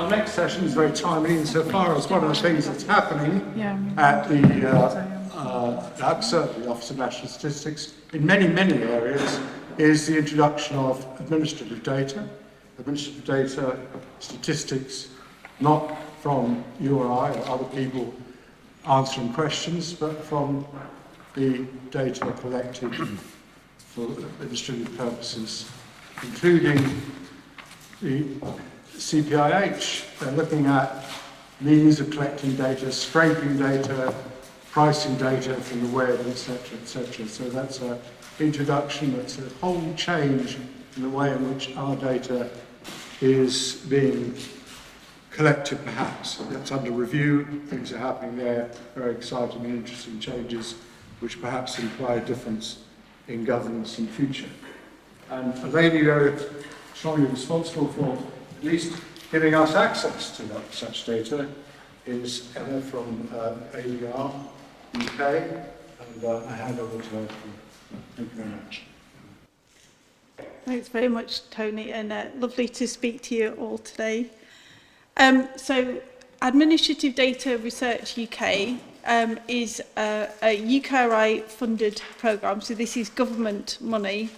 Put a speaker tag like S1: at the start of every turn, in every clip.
S1: Our next session is very timely insofar as one of the things that's happening at the UKSA, the Office of National Statistics, in many areas, is the introduction of administrative data. Administrative data, statistics, not from you or I or other people answering questions, but from the data collected for administrative purposes, including the CPIH. They're looking at means of collecting data, scraping data, pricing data from the web, etc., etc. So that's an introduction, that's a whole change in the way in which our data is being collected, perhaps. That's under review, things are happening there, very exciting and interesting changes, which perhaps imply a difference in governance in future. And a lady very strongly responsible for at least giving us access to such data is Emma from ADR UK, and I hand over to her. Thank you very much.
S2: Thanks very much, Tony, and lovely to speak to you all today. So, Administrative Data Research UK is a UKRI funded programme, so this is government money,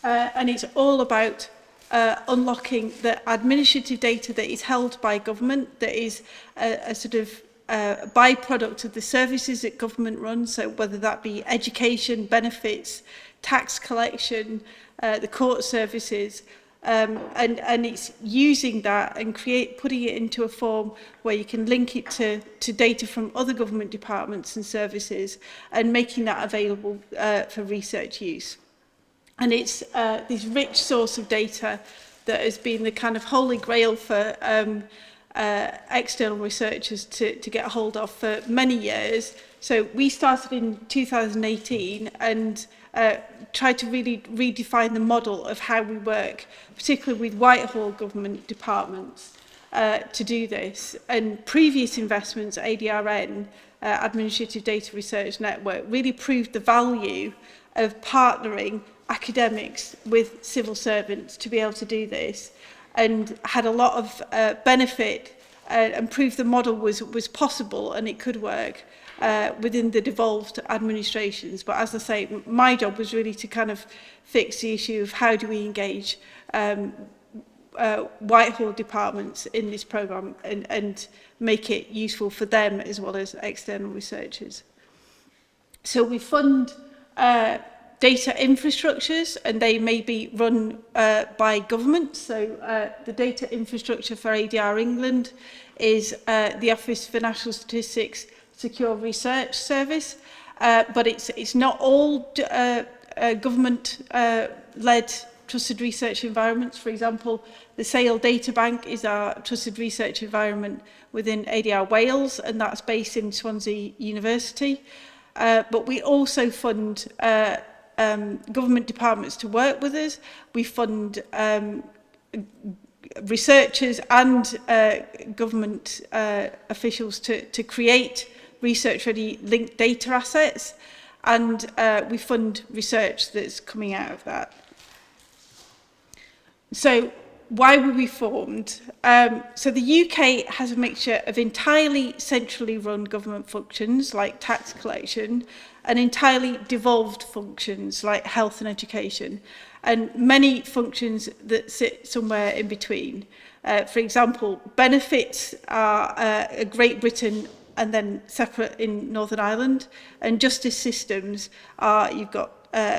S2: and it's all about unlocking the administrative data that is held by government, that is a sort of byproduct of the services that government runs, so whether that be education, benefits, tax collection, the court services, and it's using that and putting it into a form where you can link it to data from other government departments and services and making that available for research use. And it's this rich source of data that has been the kind of holy grail for external researchers to get a hold of for many years. So we started in 2018 and tried to really redefine the model of how we work, particularly with Whitehall government departments, to do this. And previous investments, ADRN, Administrative Data Research Network, really proved the value of partnering academics with civil servants to be able to do this, and had a lot of benefit and proved the model was possible and it could work within the devolved administrations. But as I say, my job was really to kind of fix the issue of how do we engage Whitehall departments in this programme and make it useful for them as well as external researchers. So we fund data infrastructures, and they may be run by government. So the data infrastructure for ADR England is the Office for National Statistics Secure Research Service, but it's not all government-led trusted research environments. For example, the Sale Data Bank is our trusted research environment within ADR Wales, and that's based in Swansea University. But we also fund government departments to work with us. We fund researchers and government officials to create research-ready linked data assets, and we fund research that's coming out of that. So why were we formed? So the UK has a mixture of entirely centrally run government functions like tax collection and entirely devolved functions like health and education, and many functions that sit somewhere in between. For example, benefits are Great Britain and then separate in Northern Ireland, and justice systems are, you've got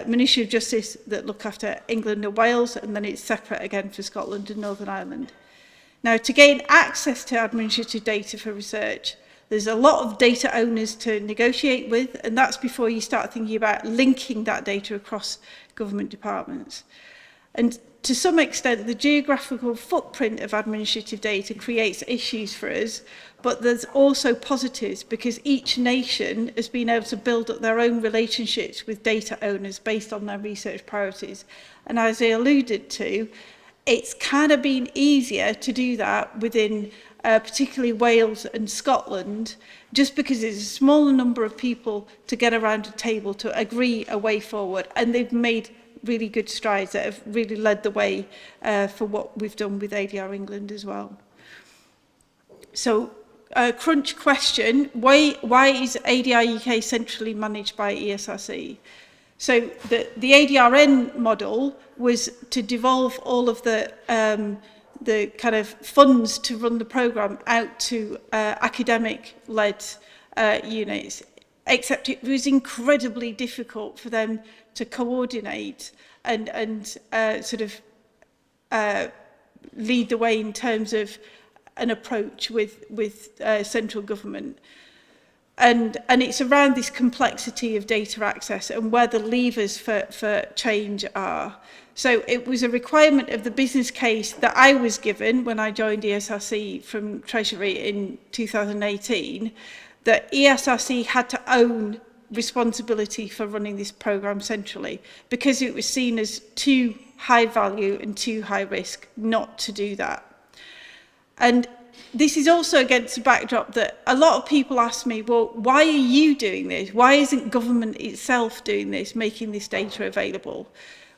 S2: Ministry of Justice that look after England and Wales, and then it's separate again for Scotland and Northern Ireland. Now, to gain access to administrative data for research, there's a lot of data owners to negotiate with, and that's before you start thinking about linking that data across government departments. And to some extent, the geographical footprint of administrative data creates issues for us, but there's also positives because each nation has been able to build up their own relationships with data owners based on their research priorities. And as I alluded to, it's kind of been easier to do that within particularly Wales and Scotland, just because it's a smaller number of people to get around a table to agree a way forward, and they've made really good strides that have really led the way for what we've done with ADR England as well. So, crunch question, why is ADR UK centrally managed by ESRC? So the ADRN model was to devolve all of the kind of funds to run the programme out to academic-led units, except it was incredibly difficult for them to coordinate and sort of lead the way in terms of an approach with central government. And it's around this complexity of data access and where the levers for change are. So it was a requirement of the business case that I was given when I joined ESRC from Treasury in 2018, that ESRC had to own responsibility for running this programme centrally, because it was seen as too high value and too high risk not to do that. And this is also against the backdrop that a lot of people ask me, well, why are you doing this? Why isn't government itself doing this, making this data available?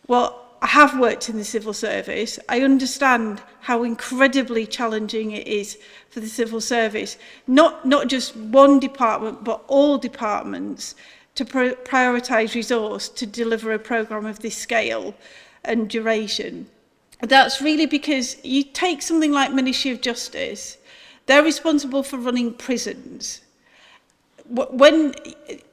S2: Well, I have worked in the civil service. I understand how incredibly challenging it is for the civil service, not just one department, but all departments, to prioritise resource to deliver a programme of this scale and duration. That's really because you take something like Ministry of Justice, they're responsible for running prisons. When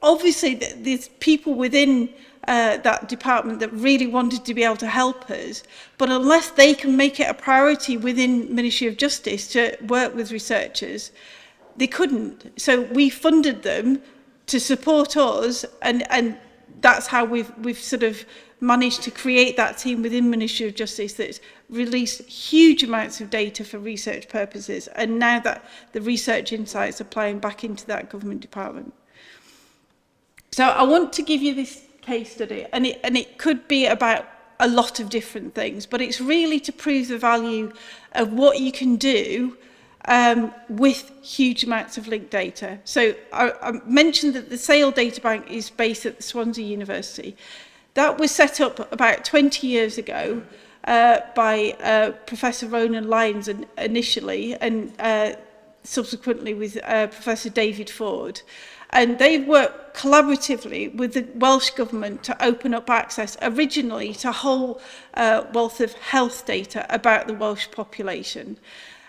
S2: obviously there's people within that department that really wanted to be able to help us, but unless they can make it a priority within Ministry of Justice to work with researchers, they couldn't. So we funded them to support us, and that's how we've sort of managed to create that team within Ministry of Justice that's released huge amounts of data for research purposes, and now that the research insights are playing back into that government department. So I want to give you this case study, and it could be about a lot of different things, but it's really to prove the value of what you can do with huge amounts of linked data. So I mentioned that the SAIL data bank is based at the Swansea University. That was set up about 20 years ago by Professor Ronan Lyons initially, and subsequently with Professor David Ford. And they've worked collaboratively with the Welsh Government to open up access originally to a whole wealth of health data about the Welsh population.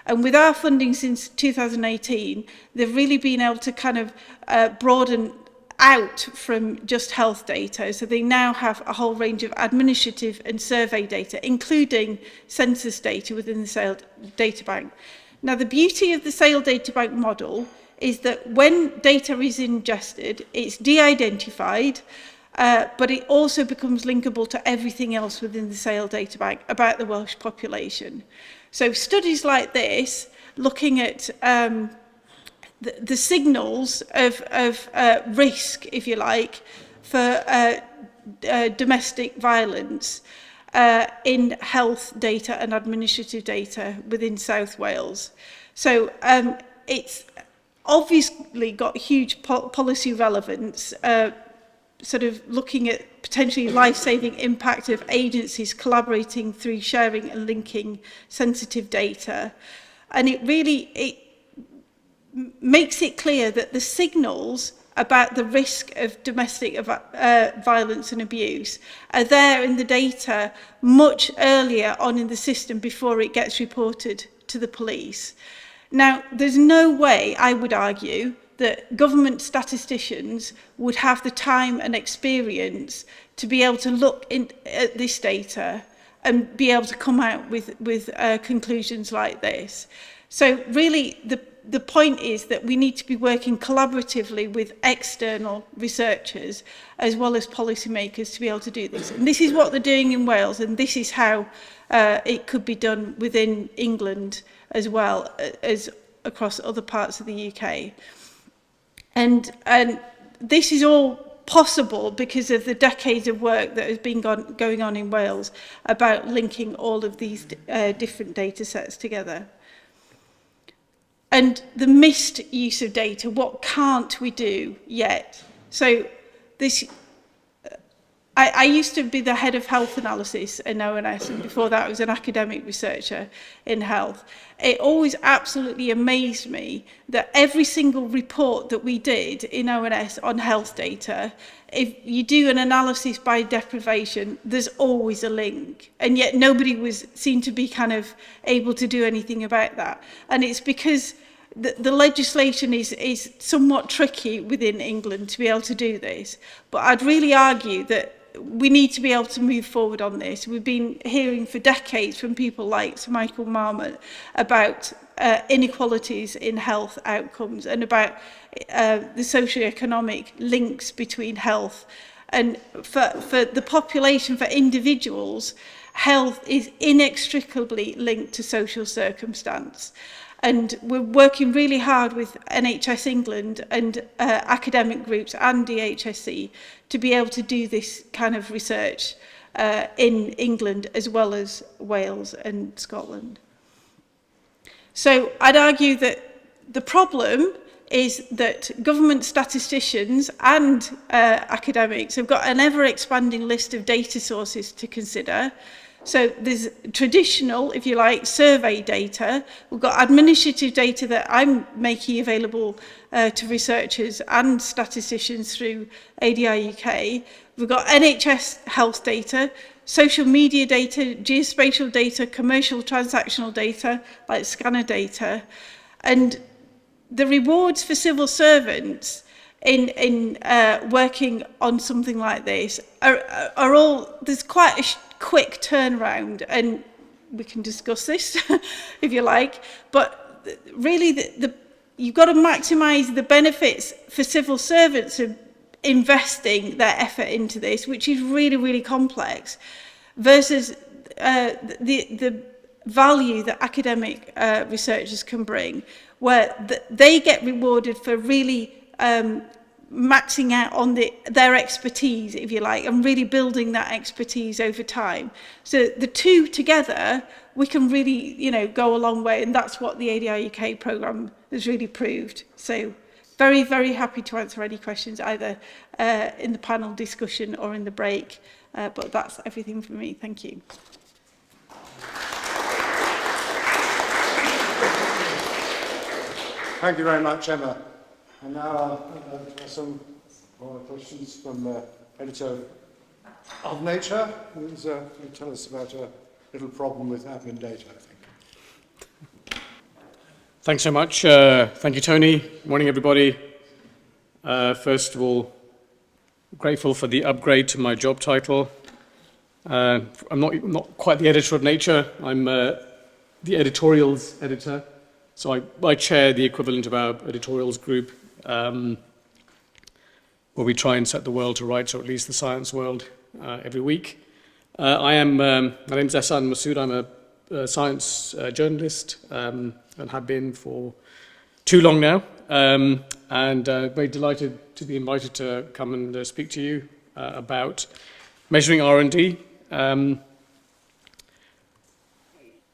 S2: And with our funding since 2018, they've really been able to kind of broaden out from just health data. So they now have a whole range of administrative and survey data, including census data within the SAIL data bank. Now, the beauty of the SAIL data bank model is that when data is ingested, it's de-identified, but it also becomes linkable to everything else within the SAIL data bank about the Welsh population. So studies like this, looking at the signals of risk, if you like, for domestic violence in health data and administrative data within South Wales. So it's obviously got huge policy relevance, sort of looking at potentially life-saving impact of agencies collaborating through sharing and linking sensitive data. And it really makes it clear that the signals about the risk of domestic violence and abuse are there in the data much earlier on in the system before it gets reported to the police. Now, there's no way, I would argue, that government statisticians would have the time and experience to be able to look at this data and be able to come out with conclusions like this. So really, the point is that we need to be working collaboratively with external researchers as well as policymakers to be able to do this. And this is what they're doing in Wales, and this is how it could be done within England as well as across other parts of the UK. And this is all possible because of the decades of work that has been going on in Wales about linking all of these different data sets together. And the missed use of data, what can't we do yet? So this I used to be the head of health analysis in ONS, and before that I was an academic researcher in health. It always absolutely amazed me that every single report that we did in ONS on health data, if you do an analysis by deprivation, there's always a link, and yet nobody seemed to be kind of able to do anything about that. And it's because the legislation is somewhat tricky within England to be able to do this, but I'd really argue that we need to be able to move forward on this. We've been hearing for decades from people like Sir Michael Marmot about inequalities in health outcomes and about the socio-economic links between health. And for the population, for individuals, health is inextricably linked to social circumstance. And we're working really hard with NHS England and academic groups and DHSC to be able to do this kind of research in England as well as Wales and Scotland. So I'd argue that the problem is that government statisticians and academics have got an ever-expanding list of data sources to consider. So there's traditional, if you like, survey data. We've got administrative data that I'm making available to researchers and statisticians through ADI UK. We've got NHS health data, social media data, geospatial data, commercial transactional data, like scanner data. And the rewards for civil servants in working on something like this are all, there's quite a quick turnaround, and we can discuss this if you like, but really you've got to maximise the benefits for civil servants of investing their effort into this, which is really, really complex, versus the value that academic researchers can bring, where they get rewarded for really maxing out on their expertise, if you like, and really building that expertise over time. So the two together, we can really, go a long way, and that's what the ADI UK programme has really proved. So very, very happy to answer any questions, either in the panel discussion or in the break, but that's everything from me. Thank you.
S1: Thank you very much, Emma. And now some more questions from the editor of Nature, who's going to tell us about a little problem with admin data, I think.
S3: Thanks so much. Thank you, Tony. Morning, everybody. First of all, grateful for the upgrade to my job title. I'm not quite the editor of Nature. I'm the editorials editor. So I chair the equivalent of our editorials group, where we try and set the world to rights, or at least the science world, every week. My name's Ehsan Masood. I'm a science journalist and have been for too long now. And very delighted to be invited to come and speak to you about measuring R&D.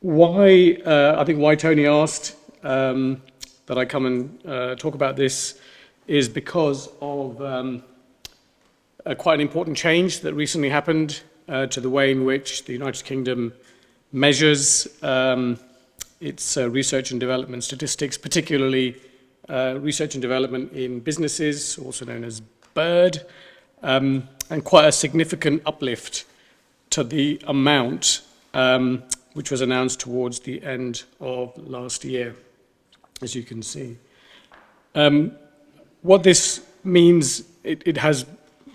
S3: Why Tony asked that I come and talk about this is because of quite an important change that recently happened to the way in which the United Kingdom measures its research and development statistics, particularly research and development in businesses, also known as BIRD, and quite a significant uplift to the amount which was announced towards the end of last year, as you can see. What this means, it has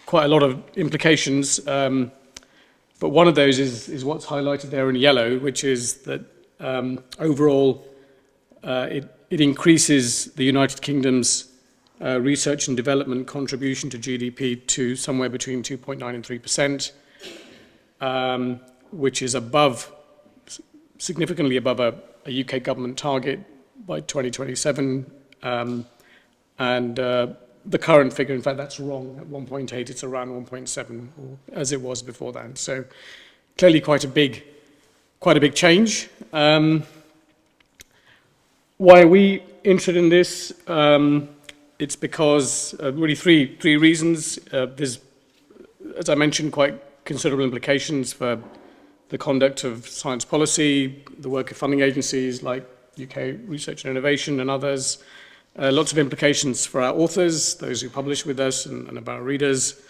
S3: quite a lot of implications, but one of those is what's highlighted there in yellow, which is that overall it increases the United Kingdom's research and development contribution to GDP to somewhere between 2.9 and 3%, which is significantly above a UK government target by 2027, and the current figure, in fact, that's wrong. At 1.8, it's around 1.7, as it was before then. So clearly, quite a big change. Why are we interested in this? It's because really three reasons. There's as I mentioned, quite considerable implications for the conduct of science policy, the work of funding agencies like UK Research and Innovation and others. Lots of implications for our authors, those who publish with us, and of our readers.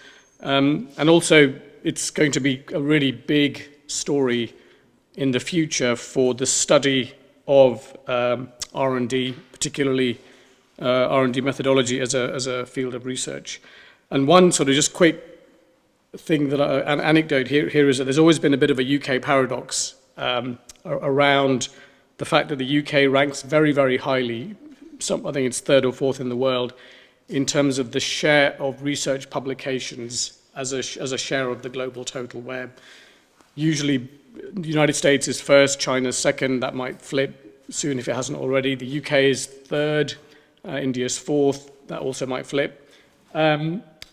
S3: And also, it's going to be a really big story in the future for the study of R&D, particularly R&D methodology as a field of research. And one sort of just quick thing an anecdote here is that there's always been a bit of a UK paradox around the fact that the UK ranks very, very highly, I think it's third or fourth in the world, in terms of the share of research publications as a share of the global total, where usually the United States is first, China's second, that might flip soon if it hasn't already. The UK is third, India's fourth, that also might flip.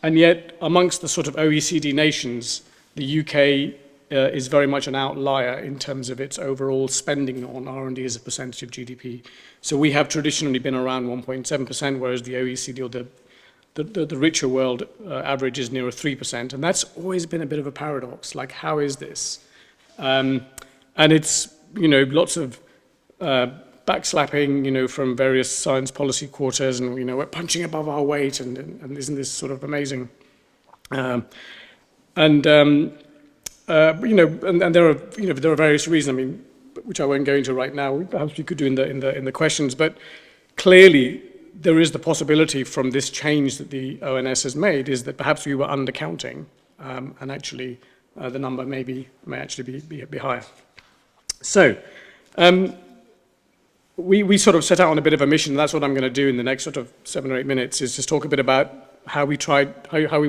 S3: And yet, amongst the sort of OECD nations, the UK is very much an outlier in terms of its overall spending on R&D as a percentage of GDP. So we have traditionally been around 1.7%, whereas the OECD or the richer world average is nearer 3%. And that's always been a bit of a paradox. Like, how is this? And it's, lots of backslapping, from various science policy quarters, and, we're punching above our weight, and isn't this sort of amazing? And there are various reasons, which I won't go into right now. Perhaps we could do in the questions, but clearly there is the possibility from this change that the ONS has made is that perhaps we were undercounting, and actually the number may actually be higher. So we sort of set out on a bit of a mission. That's what I'm going to do in the next sort of 7 or 8 minutes, is just talk a bit about how we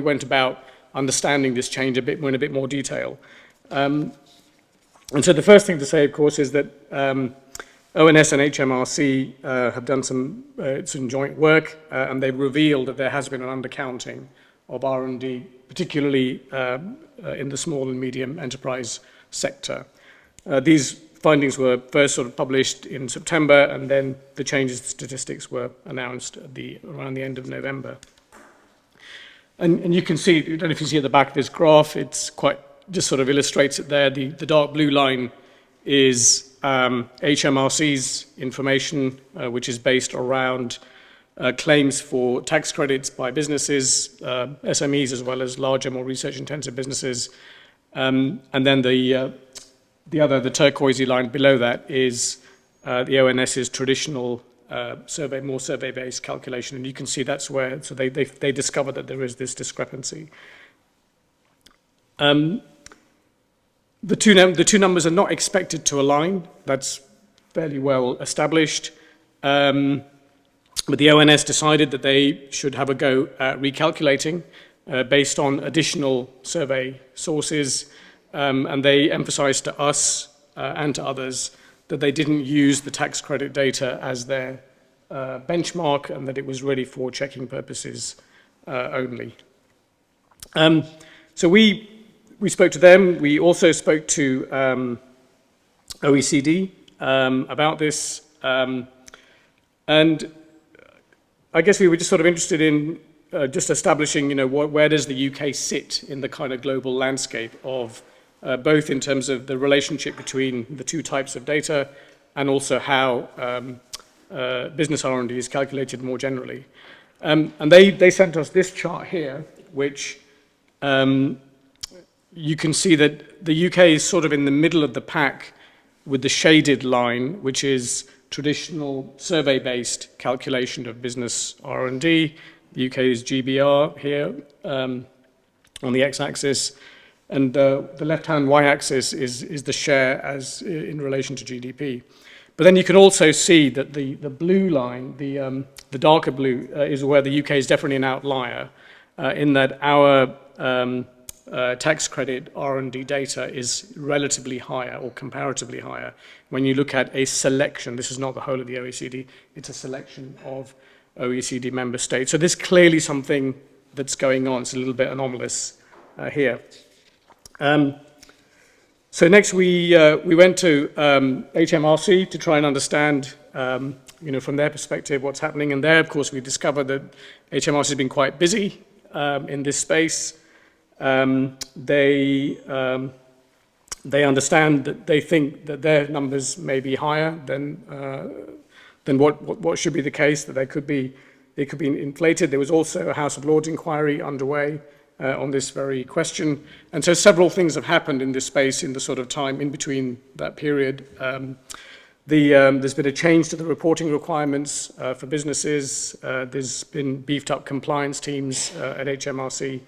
S3: went about understanding this change in a bit more detail. And so the first thing to say, of course, is that ONS and HMRC have done some joint work, and they've revealed that there has been an undercounting of R&D, particularly in the small and medium enterprise sector. These findings were first sort of published in September, and then the changes to statistics were announced around the end of November. And you can see, I don't know if you see at the back of this graph, it's just sort of illustrates it there. The dark blue line is HMRC's information, which is based around claims for tax credits by businesses, SMEs, as well as larger, more research-intensive businesses. And then the turquoisey line below that is the ONS's traditional more survey-based calculation, and you can see that's where, so they discovered that there is this discrepancy. The two numbers are not expected to align. That's fairly well established. But the ONS decided that they should have a go at recalculating based on additional survey sources, and they emphasized to us and to others that they didn't use the tax credit data as their benchmark, and that it was really for checking purposes only. So we spoke to them. We also spoke to OECD about this, and I guess we were just sort of interested in just establishing, where does the UK sit in the kind of global landscape of both in terms of the relationship between the two types of data, and also how business R&D is calculated more generally. And they sent us this chart here, which you can see that the UK is sort of in the middle of the pack with the shaded line, which is traditional survey-based calculation of business R&D. The UK is GBR here on the x-axis, and the left-hand y-axis is the share as in relation to GDP. But then you can also see that the blue line, the darker blue, is where the UK is definitely an outlier, in that our tax credit R&D data is relatively higher or comparatively higher when you look at a selection. This is not the whole of the OECD, it's a selection of OECD member states. So there's clearly something that's going on. It's a little bit anomalous here. So next we went to HMRC to try and understand, from their perspective, what's happening. And there, of course, we discovered that HMRC has been quite busy in this space. They understand that they think that their numbers may be higher than what should be the case, that they could be inflated. There was also a House of Lords inquiry underway on this very question. And so several things have happened in this space in the sort of time in between that period. There's been a change to the reporting requirements for businesses. There's been beefed up compliance teams at HMRC.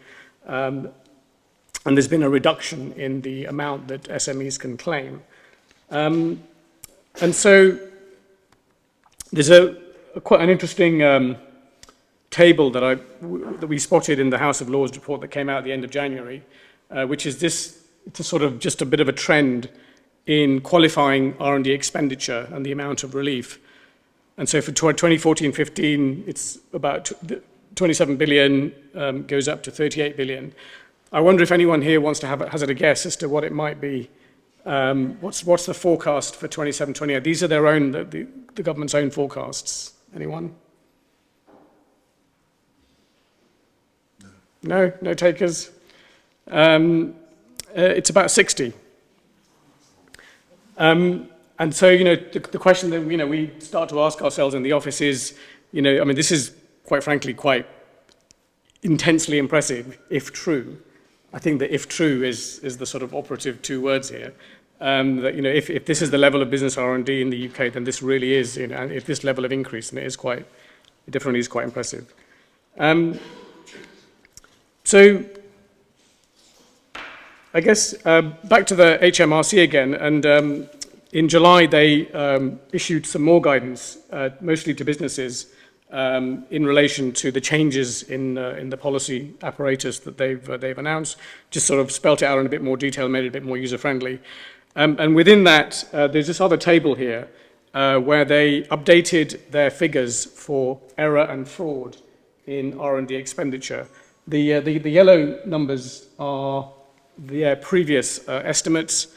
S3: And there's been a reduction in the amount that SMEs can claim. And so there's quite an interesting table that we spotted in the House of Lords report that came out at the end of January, which is this, it's sort of just a bit of a trend in qualifying R&D expenditure and the amount of relief. And so for 2014-15, it's about 27 billion, goes up to 38 billion. I wonder if anyone here wants to hazard a guess as to what it might be. What's the forecast for 27-28? These are their own, the government's own forecasts. Anyone? No takers. It's about 60. And so, the question that, we start to ask ourselves in the office is, I mean, this is quite frankly quite intensely impressive, if true. I think that if true is the sort of operative two words here. That, if this is the level of business R&D in the UK, then this really is, and if this level of increase, then it definitely is quite impressive. So, I guess back to the HMRC again, and in July they issued some more guidance, mostly to businesses, in relation to the changes in the policy apparatus that they've announced. Just sort of spelt it out in a bit more detail, made it a bit more user-friendly. And within that, there's this other table here where they updated their figures for error and fraud in R&D expenditure. The yellow numbers are the previous estimates,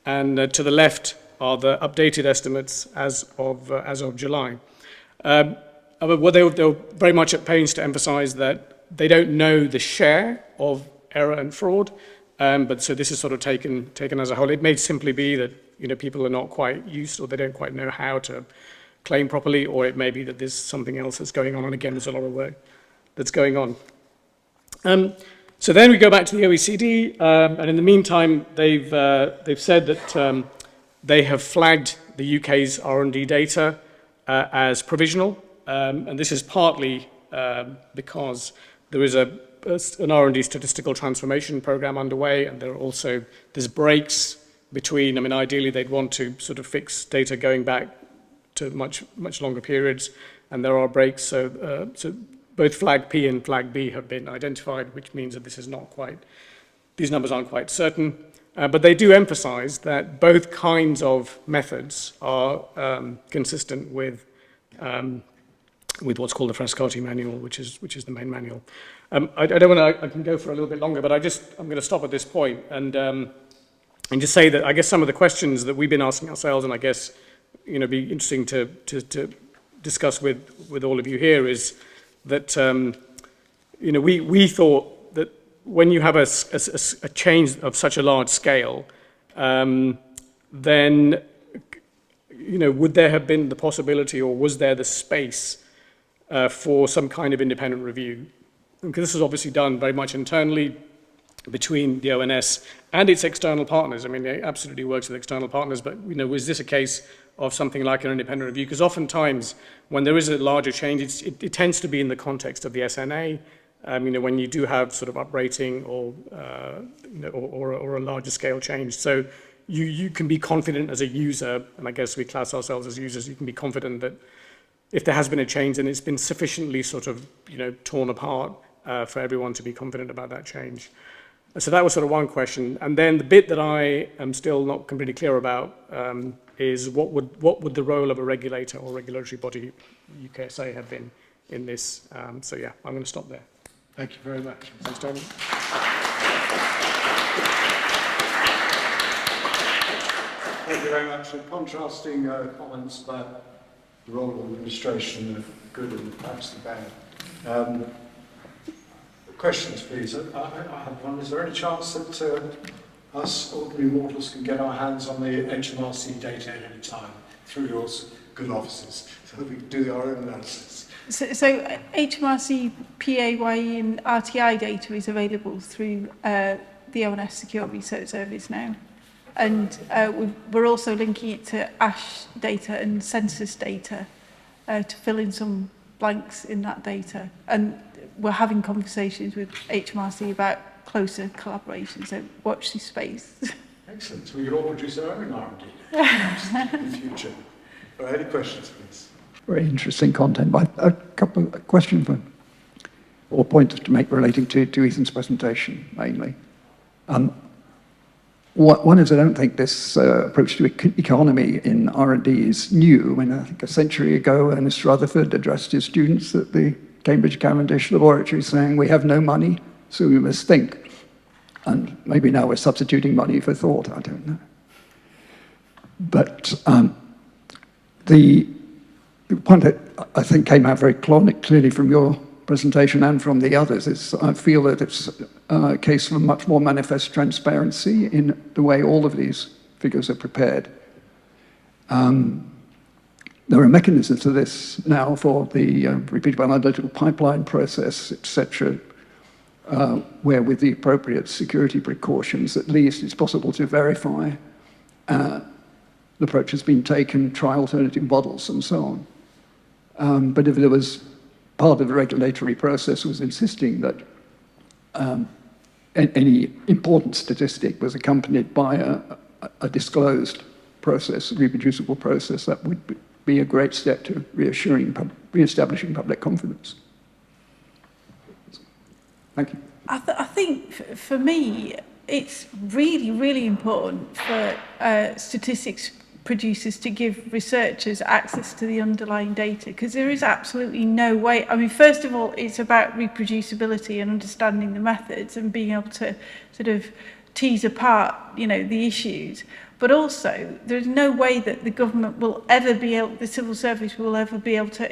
S3: and to the left are the updated estimates as of July. Well, they were very much at pains to emphasize that they don't know the share of error and fraud, but so this is sort of taken as a whole. It may simply be that people are not quite used, or they don't quite know how to claim properly, or it may be that there's something else that's going on, and again, there's a lot of work that's going on. So then we go back to the OECD, and in the meantime, they've said that they have flagged the UK's R&D data as provisional, and this is partly because there is an R&D statistical transformation program underway, and there's breaks between. I mean, ideally they'd want to sort of fix data going back to much longer periods, and there are breaks. So both flag P and flag B have been identified, which means that these numbers aren't quite certain. But they do emphasize that both kinds of methods are consistent with what's called the Frascati manual, which is the main manual. I can go for a little bit longer, but I'm going to stop at this point and just say that I guess some of the questions that we've been asking ourselves, and I guess be interesting to discuss with all of you here, is that we thought that when you have a change of such a large scale, then would there have been the possibility, or was there the space for some kind of independent review? Because this is obviously done very much internally between the ONS and its external partners. I mean, it absolutely works with external partners, but was this a case of something like an independent review? Because oftentimes, when there is a larger change, it tends to be in the context of the SNA. When you do have sort of uprating or a larger scale change. So you can be confident as a user, and I guess we class ourselves as users, you can be confident that if there has been a change, then it's been sufficiently sort of torn apart for everyone to be confident about that change. So that was sort of one question. And then the bit that I am still not completely clear about is what would the role of a regulator or regulatory body, UKSA, have been in this? So yeah, I'm going to stop there.
S1: Thank you very much.
S3: Thanks, Tony.
S1: Thank you very much. And contrasting comments about the role of administration, the good and perhaps the bad. Questions, please. I have one. Is there any chance that us ordinary mortals can get our hands on the HMRC data at any time through your good offices so that we can do our own analysis?
S2: So HMRC, PAYE and RTI data is available through the ONS Secure Research Service now. And we're also linking it to ASH data and census data to fill in some blanks in that data. And we're having conversations with HMRC about closer collaboration, so watch this space.
S1: Excellent. So we can all produce our own R&D in the future. All right, any questions, please?
S4: Very interesting content. A couple of questions or points to make relating to Ethan's presentation, mainly. One is I don't think this approach to economy in R&D is new. I mean, I think a century ago, Ernest Rutherford addressed his students at the Cambridge Cavendish Laboratory saying, we have no money, so we must think. And maybe now we're substituting money for thought, I don't know. But the point that I think came out very clearly from your presentation and from the others is I feel that it's a case for much more manifest transparency in the way all of these figures are prepared. There are mechanisms to this now for the repeatable analytical pipeline process, etc., where with the appropriate security precautions, at least it's possible to verify the approach has been taken, try alternative models and so on. But if there was part of the regulatory process was insisting that any important statistic was accompanied by a disclosed process, a reproducible process, that would be a great step to re-establishing public confidence. Thank you.
S2: I think for me, it's really, really important for statistics producers to give researchers access to the underlying data, because there is absolutely no way. I mean, first of all, it's about reproducibility and understanding the methods and being able to sort of tease apart, you know, the issues. But also, there's no way that the government will ever be able, the civil service will ever be able to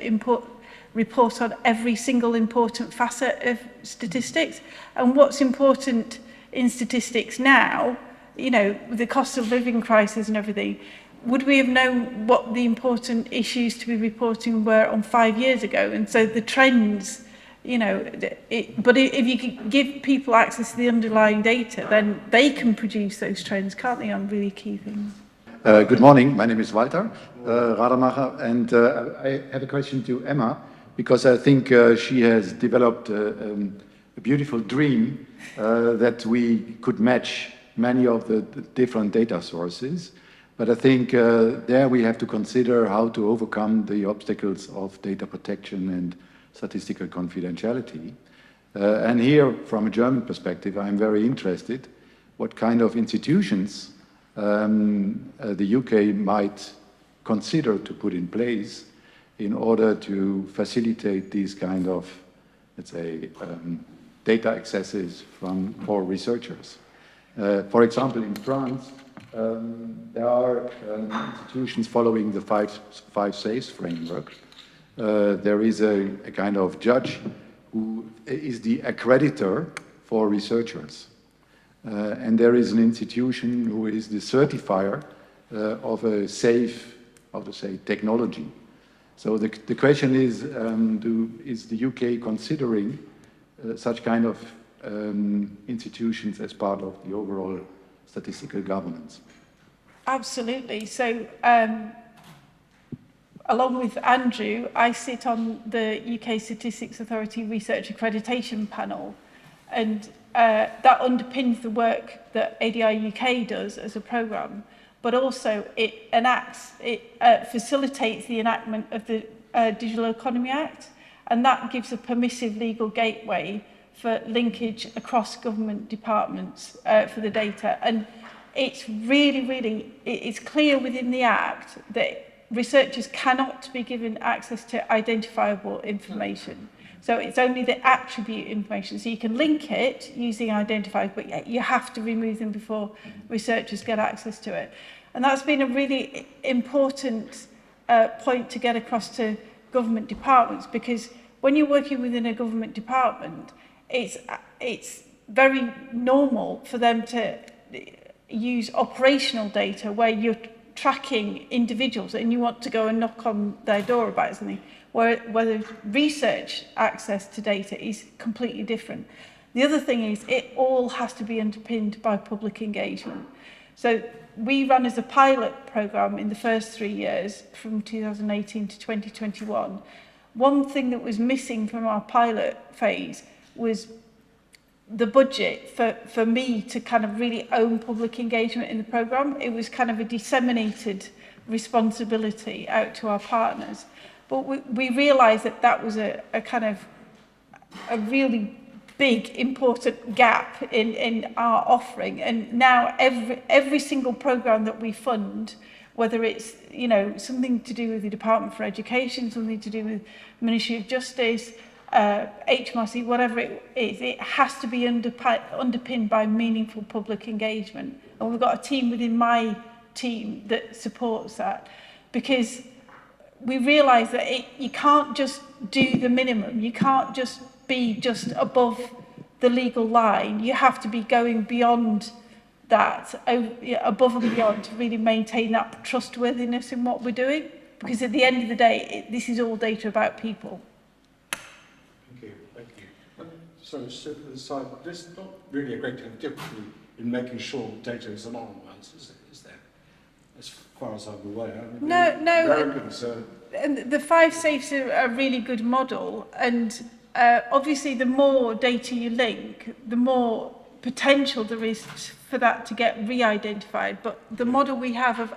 S2: report on every single important facet of statistics. And what's important in statistics now, you know, with the cost of living crisis and everything, would we have known what the important issues to be reporting were on 5 years ago? And so the trends, you know, but if you can give people access to the underlying data, then they can produce those trends, can't they, on really key things?
S5: Good morning. My name is Walter Rademacher, and I have a question to Emma, because I think she has developed a beautiful dream that we could match many of the different data sources. But I think there we have to consider how to overcome the obstacles of data protection and statistical confidentiality. And here, from a German perspective, I'm very interested what kind of institutions the UK might consider to put in place in order to facilitate these kind of, let's say, data accesses for researchers. For example, in France, there are institutions following the five saves framework. There is a kind of judge who is the accreditor for researchers. And there is an institution who is the certifier of a safe, how to say, technology. So the question is the UK considering such kind of institutions as part of the overall statistical governance?
S2: Absolutely. So along with Andrew, I sit on the UK Statistics Authority Research Accreditation Panel, and that underpins the work that ADI UK does as a programme, but also it facilitates the enactment of the Digital Economy Act, and that gives a permissive legal gateway for linkage across government departments for the data. And it's really, it's clear within the Act that researchers cannot be given access to identifiable information. So it's only the attribute information. So you can link it using identifiers, but you have to remove them before researchers get access to it. And that's been a really important point to get across to government departments, because when you're working within a government department, it's very normal for them to use operational data where you're tracking individuals and you want to go and knock on their door about something, whether research access to data is completely different. The other thing is it all has to be underpinned by public engagement. So we ran as a pilot programme in the first 3 years from 2018 to 2021. One thing that was missing from our pilot phase was the budget for me to kind of really own public engagement in the programme. It was kind of a disseminated responsibility out to our partners. But we realised that that was a kind of a really big, important gap in our offering. And now every single programme that we fund, whether it's, you know, something to do with the Department for Education, something to do with Ministry of Justice, HMRC, whatever it is, it has to be underpinned by meaningful public engagement. And we've got a team within my team that supports that, because we realise that you can't just do the minimum. You can't just be just above the legal line. You have to be going beyond that, above and beyond, to really maintain that trustworthiness in what we're doing. Because at the end of the day, this is all data about people.
S1: Thank you. Thank you. Sorry, so to the side, there's not really a great deal of difficulty in making sure data is anonymised, is there? As far as I'm aware. I mean,
S2: No.
S1: Americans,
S2: And the 5 safes are a really good model, and obviously the more data you link, the more potential there is for that to get re-identified. But the model we have of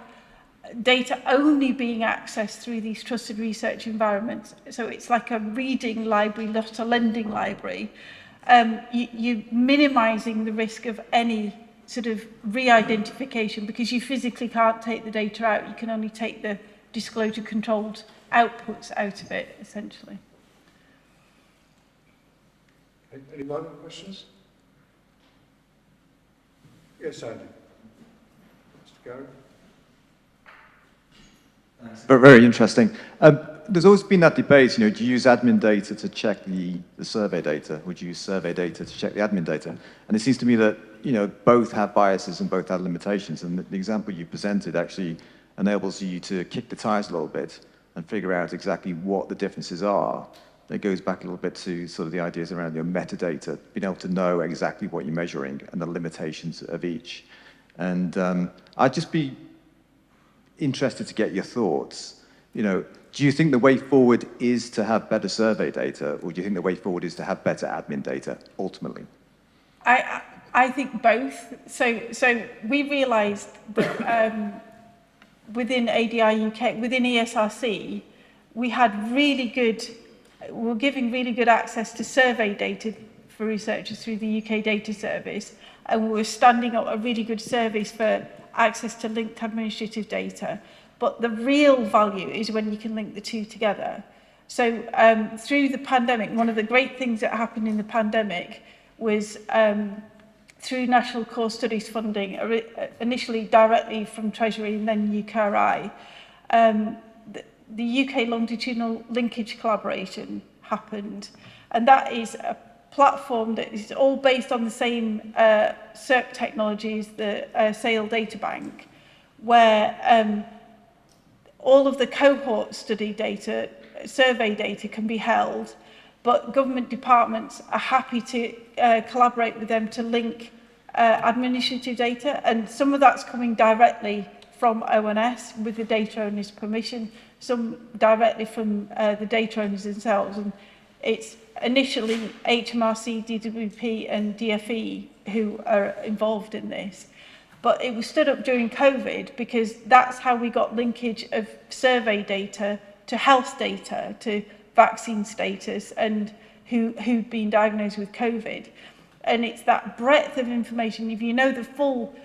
S2: data only being accessed through these trusted research environments, so it's like a reading library, not a lending library, you're minimising the risk of any sort of re-identification, because you physically can't take the data out. You can only take the disclosure controlled outputs out of it, essentially.
S1: any other questions? Yes, Andy. Mr. Garrett.
S6: Very interesting. There's always been that debate, you know, do you use admin data to check the survey data? Would you use survey data to check the admin data? And it seems to me that, you know, both have biases and both have limitations. And the example you presented actually enables you to kick the tires a little bit and figure out exactly what the differences are. It goes back a little bit to sort of the ideas around your metadata, being able to know exactly what you're measuring and the limitations of each. And I'd just be interested to get your thoughts. You know, do you think the way forward is to have better survey data, or do you think the way forward is to have better admin data, ultimately?
S2: I think both. So we realised that within ADI UK, within ESRC, we were giving really good access to survey data for researchers through the UK Data Service, and we were standing up a really good service for access to linked administrative data. But the real value is when you can link the two together. So through the pandemic, one of the great things that happened in the pandemic was through National Core Studies funding, initially directly from Treasury and then UKRI, the UK Longitudinal Linkage Collaboration happened. And that is a platform that is all based on the same SERP technologies, the SAIL data bank, where all of the cohort study data, survey data can be held, but government departments are happy to collaborate with them to link administrative data, and some of that's coming directly from ONS with the data owners' permission, some directly from the data owners themselves. And it's initially HMRC, DWP and DFE who are involved in this. But it was stood up during COVID because that's how we got linkage of survey data to health data, to vaccine status and who'd been diagnosed with COVID. And it's that breadth of information. If you know the full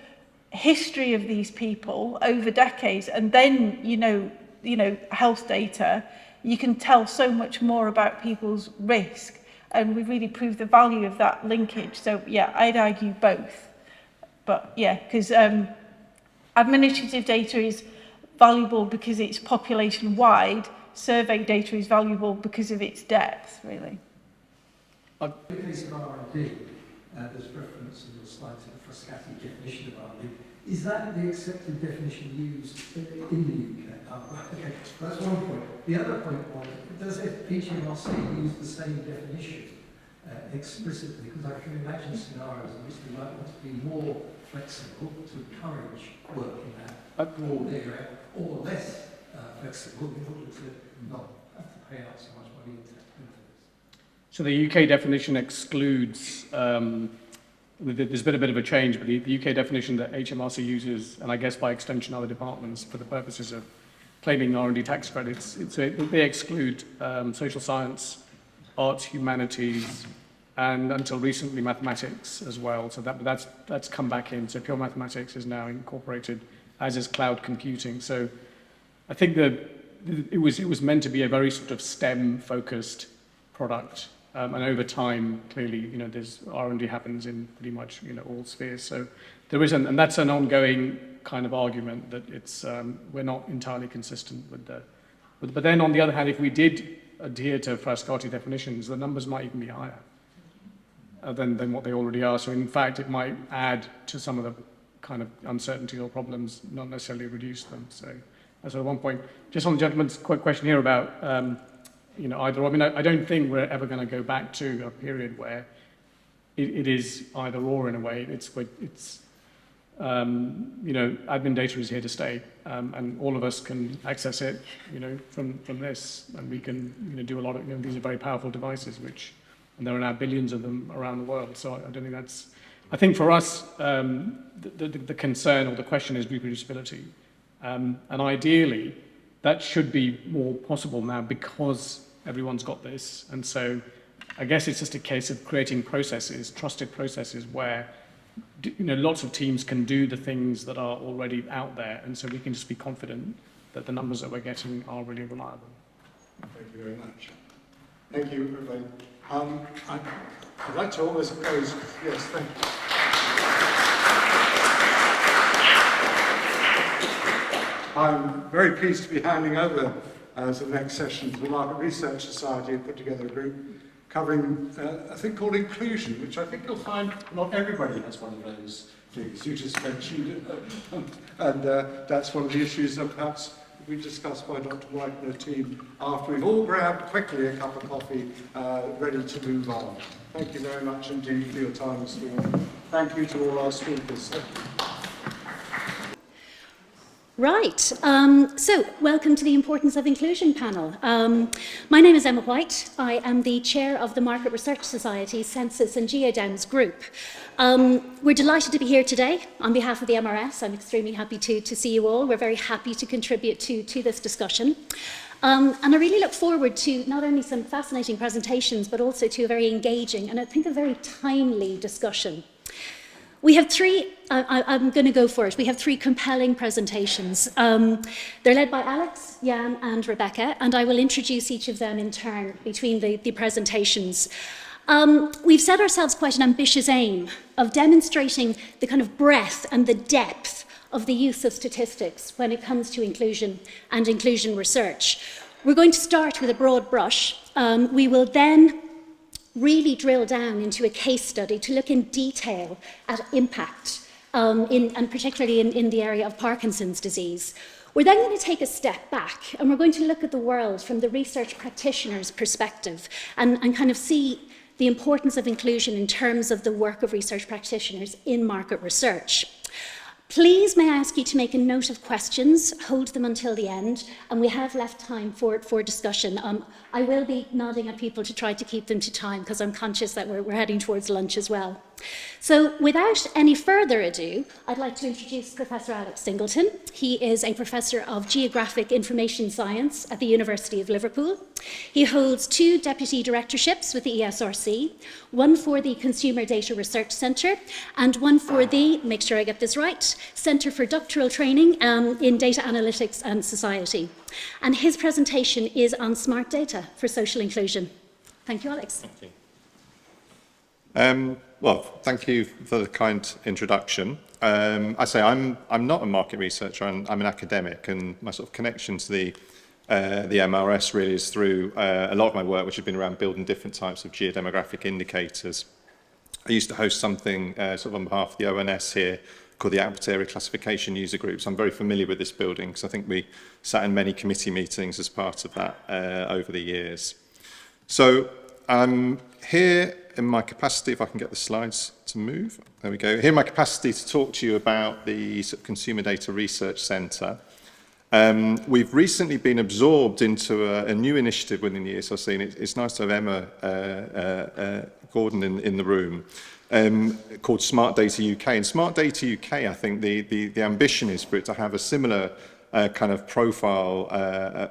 S2: history of these people over decades, and then you know health data, you can tell so much more about people's risk. And we've really proved the value of that linkage. So yeah, I'd argue both. But yeah, because administrative data is valuable because it's population-wide. Survey data is valuable because of its depth, really.
S4: In the case of R&D, there's reference in your slide to the Frascati definition of R&D. Is that the accepted definition used in the UK? Oh, right, okay. That's one point. The other point was, does HMRC use the same definition explicitly? Because I can imagine scenarios in which they might want to be more flexible to encourage work in that broad area, or less flexible in order to not have to pay out so much money into benefits.
S3: So the UK definition excludes, there's been a bit of a change, but the UK definition that HMRC uses, and I guess by extension other departments for the purposes of claiming R&D tax credits, they exclude social science, arts, humanities, and until recently mathematics as well. So that's come back in. So pure mathematics is now incorporated, as is cloud computing. So I think that it was meant to be a very sort of STEM-focused product. And over time, clearly, there's R&D happens in pretty much, all spheres. So there isn't, and that's an ongoing kind of argument that it's we're not entirely consistent with the. But then on the other hand, if we did adhere to Frascati definitions, the numbers might even be higher than what they already are. So in fact, it might add to some of the kind of uncertainty or problems, not necessarily reduce them. So that's at one point. Just on the gentleman's quick question here about. Either. I mean, I don't think we're ever going to go back to a period where it is either or in a way. Admin data is here to stay, and all of us can access it, from this, and we can, do a lot of, these are very powerful devices, and there are now billions of them around the world. So I don't think that's. I think for us, the concern or the question is reproducibility, and ideally, that should be more possible now because everyone's got this. And so I guess it's just a case of creating processes, trusted processes where, lots of teams can do the things that are already out there. And so we can just be confident that the numbers that we're getting are really reliable.
S1: Thank you very much. Thank you, everyone. I'd like to always close. Yes, thank you. I'm very pleased to be handing over to the next session to the Market Research Society and put together a group covering a thing called inclusion, which I think you'll find not everybody has one of those things. You just mentioned it, and that's one of the issues that perhaps we discussed by Dr. White and her team after we've all grabbed quickly a cup of coffee, ready to move on. Thank you very much indeed for your time this morning. Thank you to all our speakers.
S7: Right, so welcome to the Importance of Inclusion panel. My name is Emma White. I am the chair of the Market Research Society Census and Geodems group. We're delighted to be here today on behalf of the MRS. I'm extremely happy to see you all. We're very happy to contribute to this discussion. And I really look forward to not only some fascinating presentations, but also to a very engaging and I think a very timely discussion. We have three, I'm going to go for it, we have three compelling presentations. They're led by Alex, Jan and Rebecca, and I will introduce each of them in turn between the presentations. We've set ourselves quite an ambitious aim of demonstrating the kind of breadth and the depth of the use of statistics when it comes to inclusion and inclusion research. We're going to start with a broad brush. We will then really drill down into a case study to look in detail at impact, and particularly in the area of Parkinson's disease. We're then going to take a step back and we're going to look at the world from the research practitioner's perspective and kind of see the importance of inclusion in terms of the work of research practitioners in market research. Please may I ask you to make a note of questions, hold them until the end, and we have left time for discussion. I will be nodding at people to try to keep them to time because I'm conscious that we're heading towards lunch as well. So without any further ado, I'd like to introduce Professor Alex Singleton. He is a Professor of Geographic Information Science at the University of Liverpool. He holds 2 deputy directorships with the ESRC, one for the Consumer Data Research Centre and one for the, make sure I get this right, Centre for Doctoral Training in Data Analytics and Society. And his presentation is on smart data for social inclusion. Thank you, Alex.
S8: Thank you. Well, thank you for the kind introduction. I say I'm not a market researcher, I'm an academic, and my sort of connection to the the MRS really is through a lot of my work, which has been around building different types of geodemographic indicators. I used to host something sort of on behalf of the ONS here called the Output Area Classification User Group. So I'm very familiar with this building because I think we sat in many committee meetings as part of that over the years. So I'm here in my capacity, if I can get the slides to move. There we go. Here in my capacity to talk to you about the sort of Consumer Data Research Centre. We've recently been absorbed into a new initiative within the ESRC, and it's nice to have Emma Gordon in the room, called Smart Data UK. And Smart Data UK, I think the ambition is for it to have a similar kind of profile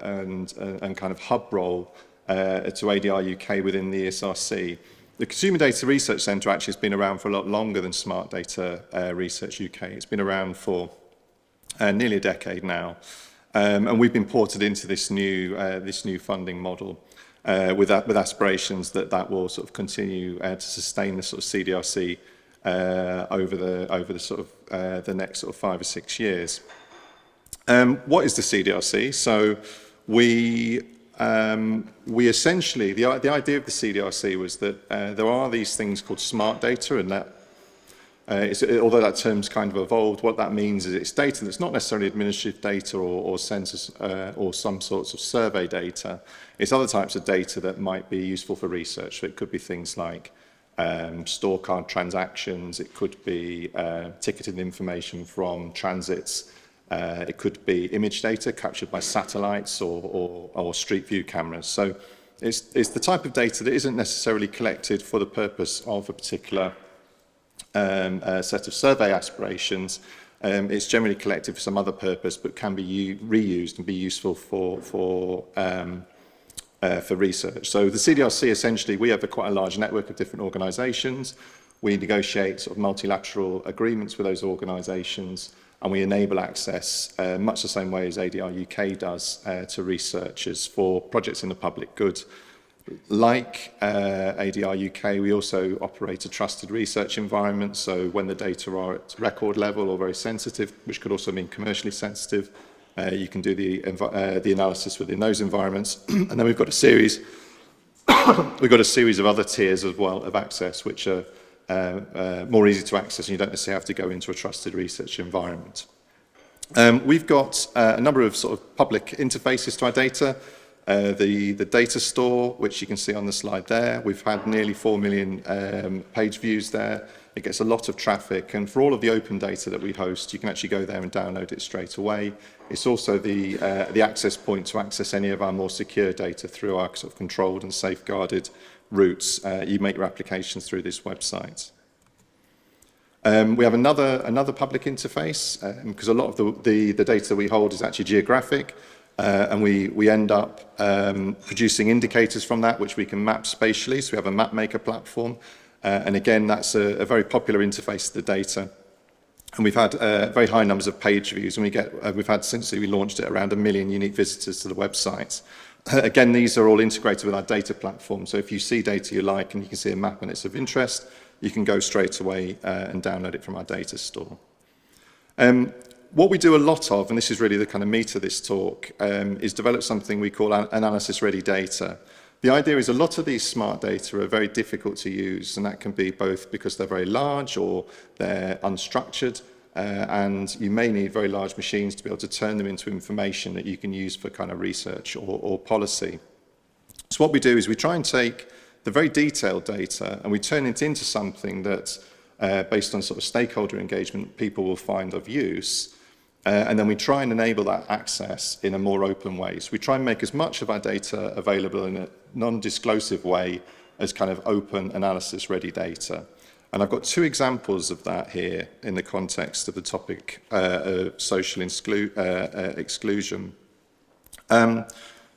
S8: and kind of hub role to ADR UK within the ESRC. The Consumer Data Research Centre actually has been around for a lot longer than Smart Data Research UK. It's been around for nearly a decade now. And we've been ported into this new funding model with aspirations that will sort of continue to sustain the sort of CDRC over the sort of the next sort of 5 or 6 years. What is the CDRC? So we essentially, the idea of the CDRC was that there are these things called smart data, and that although that term's kind of evolved, what that means is it's data that's not necessarily administrative data or census or some sorts of survey data. It's other types of data that might be useful for research. So it could be things like store card transactions, it could be ticketing information from transits, it could be image data captured by satellites or street view cameras. So it's the type of data that isn't necessarily collected for the purpose of a particular set of survey aspirations. It's generally collected for some other purpose, but can be reused and be useful for research. So the CDRC, essentially, we have quite a large network of different organisations. We negotiate sort of multilateral agreements with those organisations, and we enable access much the same way as ADR UK does to researchers for projects in the public good. Like ADR UK, we also operate a trusted research environment, so when the data are at record level or very sensitive, which could also mean commercially sensitive, you can do the analysis within those environments. And then we've got a series of other tiers as well of access, which are more easy to access, and you don't necessarily have to go into a trusted research environment. We've got a number of sort of public interfaces to our data. The data store, which you can see on the slide there, we've had nearly 4 million page views there. It gets a lot of traffic, and for all of the open data that we host, you can actually go there and download it straight away. It's also the access point to access any of our more secure data through our sort of controlled and safeguarded routes. You make your applications through this website. We have another public interface, because a lot of the data that we hold is actually geographic. And we end up producing indicators from that, which we can map spatially. So we have a map maker platform. And again, that's a very popular interface to the data. And we've had very high numbers of page views. And we've had, since we launched it, around 1 million unique visitors to the website. Again, these are all integrated with our data platform. So if you see data you like and you can see a map and it's of interest, you can go straight away and download it from our data store. What we do a lot of, and this is really the kind of meat of this talk, is develop something we call analysis-ready data. The idea is a lot of these smart data are very difficult to use, and that can be both because they're very large or they're unstructured, and you may need very large machines to be able to turn them into information that you can use for kind of research or policy. So what we do is we try and take the very detailed data and we turn it into something that, based on sort of stakeholder engagement, people will find of use. And then we try and enable that access in a more open way. So we try and make as much of our data available in a non-disclosive way as kind of open analysis-ready data. And I've got 2 examples of that here in the context of the topic of social exclusion.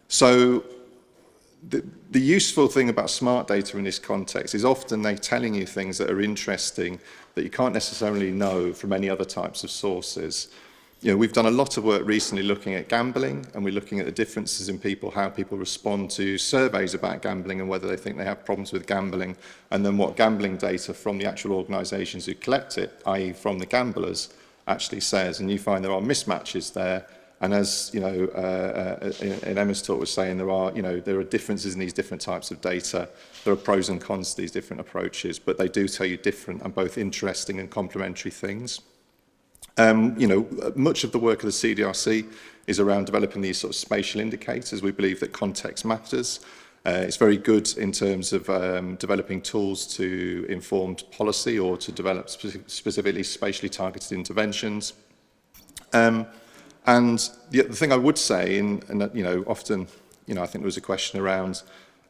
S8: So the useful thing about smart data in this context is often they're telling you things that are interesting that you can't necessarily know from any other types of sources. You know, we've done a lot of work recently looking at gambling, and we're looking at the differences in people, how people respond to surveys about gambling and whether they think they have problems with gambling, and then what gambling data from the actual organisations who collect it, i.e. from the gamblers, actually says. And you find there are mismatches there, And as you know, in Emma's talk was saying, there are differences in these different types of data. There are pros and cons to these different approaches, but they do tell you different and both interesting and complementary things. Much of the work of the CDRC is around developing these sort of spatial indicators. We believe that context matters. It's very good in terms of developing tools to inform policy or to develop specifically spatially targeted interventions. And the thing I would say, often, I think there was a question around,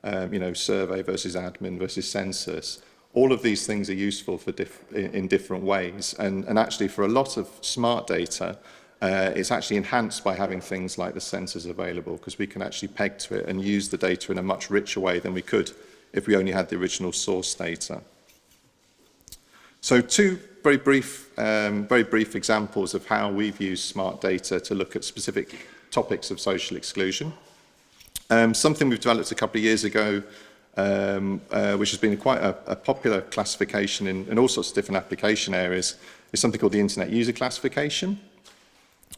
S8: survey versus admin versus census. All of these things are useful for in different ways. And actually, for a lot of smart data, it's actually enhanced by having things like the census available, because we can actually peg to it and use the data in a much richer way than we could if we only had the original source data. So two very brief examples of how we've used smart data to look at specific topics of social exclusion. Something we've developed a couple of years ago, which has been quite a popular classification in all sorts of different application areas, is something called the Internet User Classification.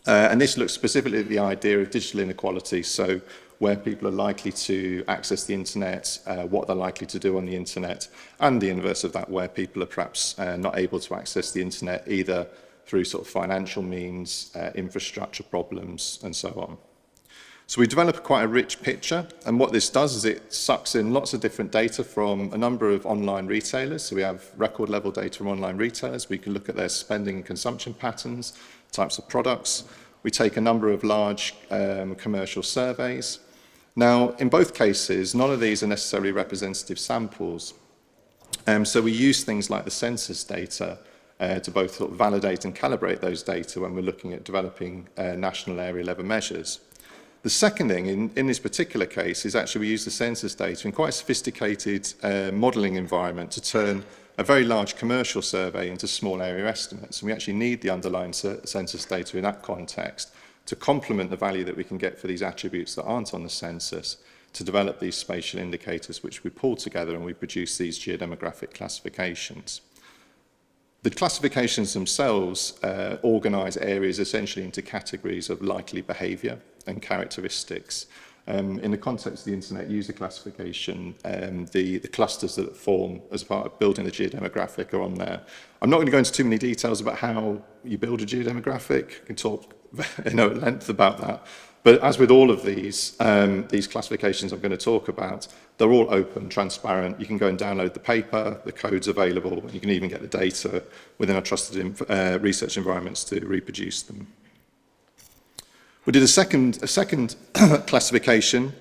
S8: And this looks specifically at the idea of digital inequality, so where people are likely to access the internet, what they're likely to do on the internet, and the inverse of that, where people are perhaps not able to access the internet either through sort of financial means, infrastructure problems, and so on. So we develop quite a rich picture, and what this does is it sucks in lots of different data from a number of online retailers. So we have record level data from online retailers. We can look at their spending and consumption patterns, types of products. We take a number of large commercial surveys. Now, in both cases, none of these are necessarily representative samples. So we use things like the census data to both sort of validate and calibrate those data when we're looking at developing national area level measures. The second thing in this particular case is actually we use the census data in quite a sophisticated modelling environment to turn a very large commercial survey into small area estimates. And we actually need the underlying census data in that context to complement the value that we can get for these attributes that aren't on the census to develop these spatial indicators, which we pull together and we produce these geodemographic classifications. The classifications themselves organise areas essentially into categories of likely behaviour and characteristics. In the context of the Internet User Classification, the clusters that form as part of building the geodemographic are on there. I'm not going to go into too many details about how you build a geodemographic. I can talk at length about that. But as with all of these classifications I'm going to talk about, they're all open, transparent. You can go and download the paper, the code's available, and you can even get the data within our trusted research environments to reproduce them. We did a second classification,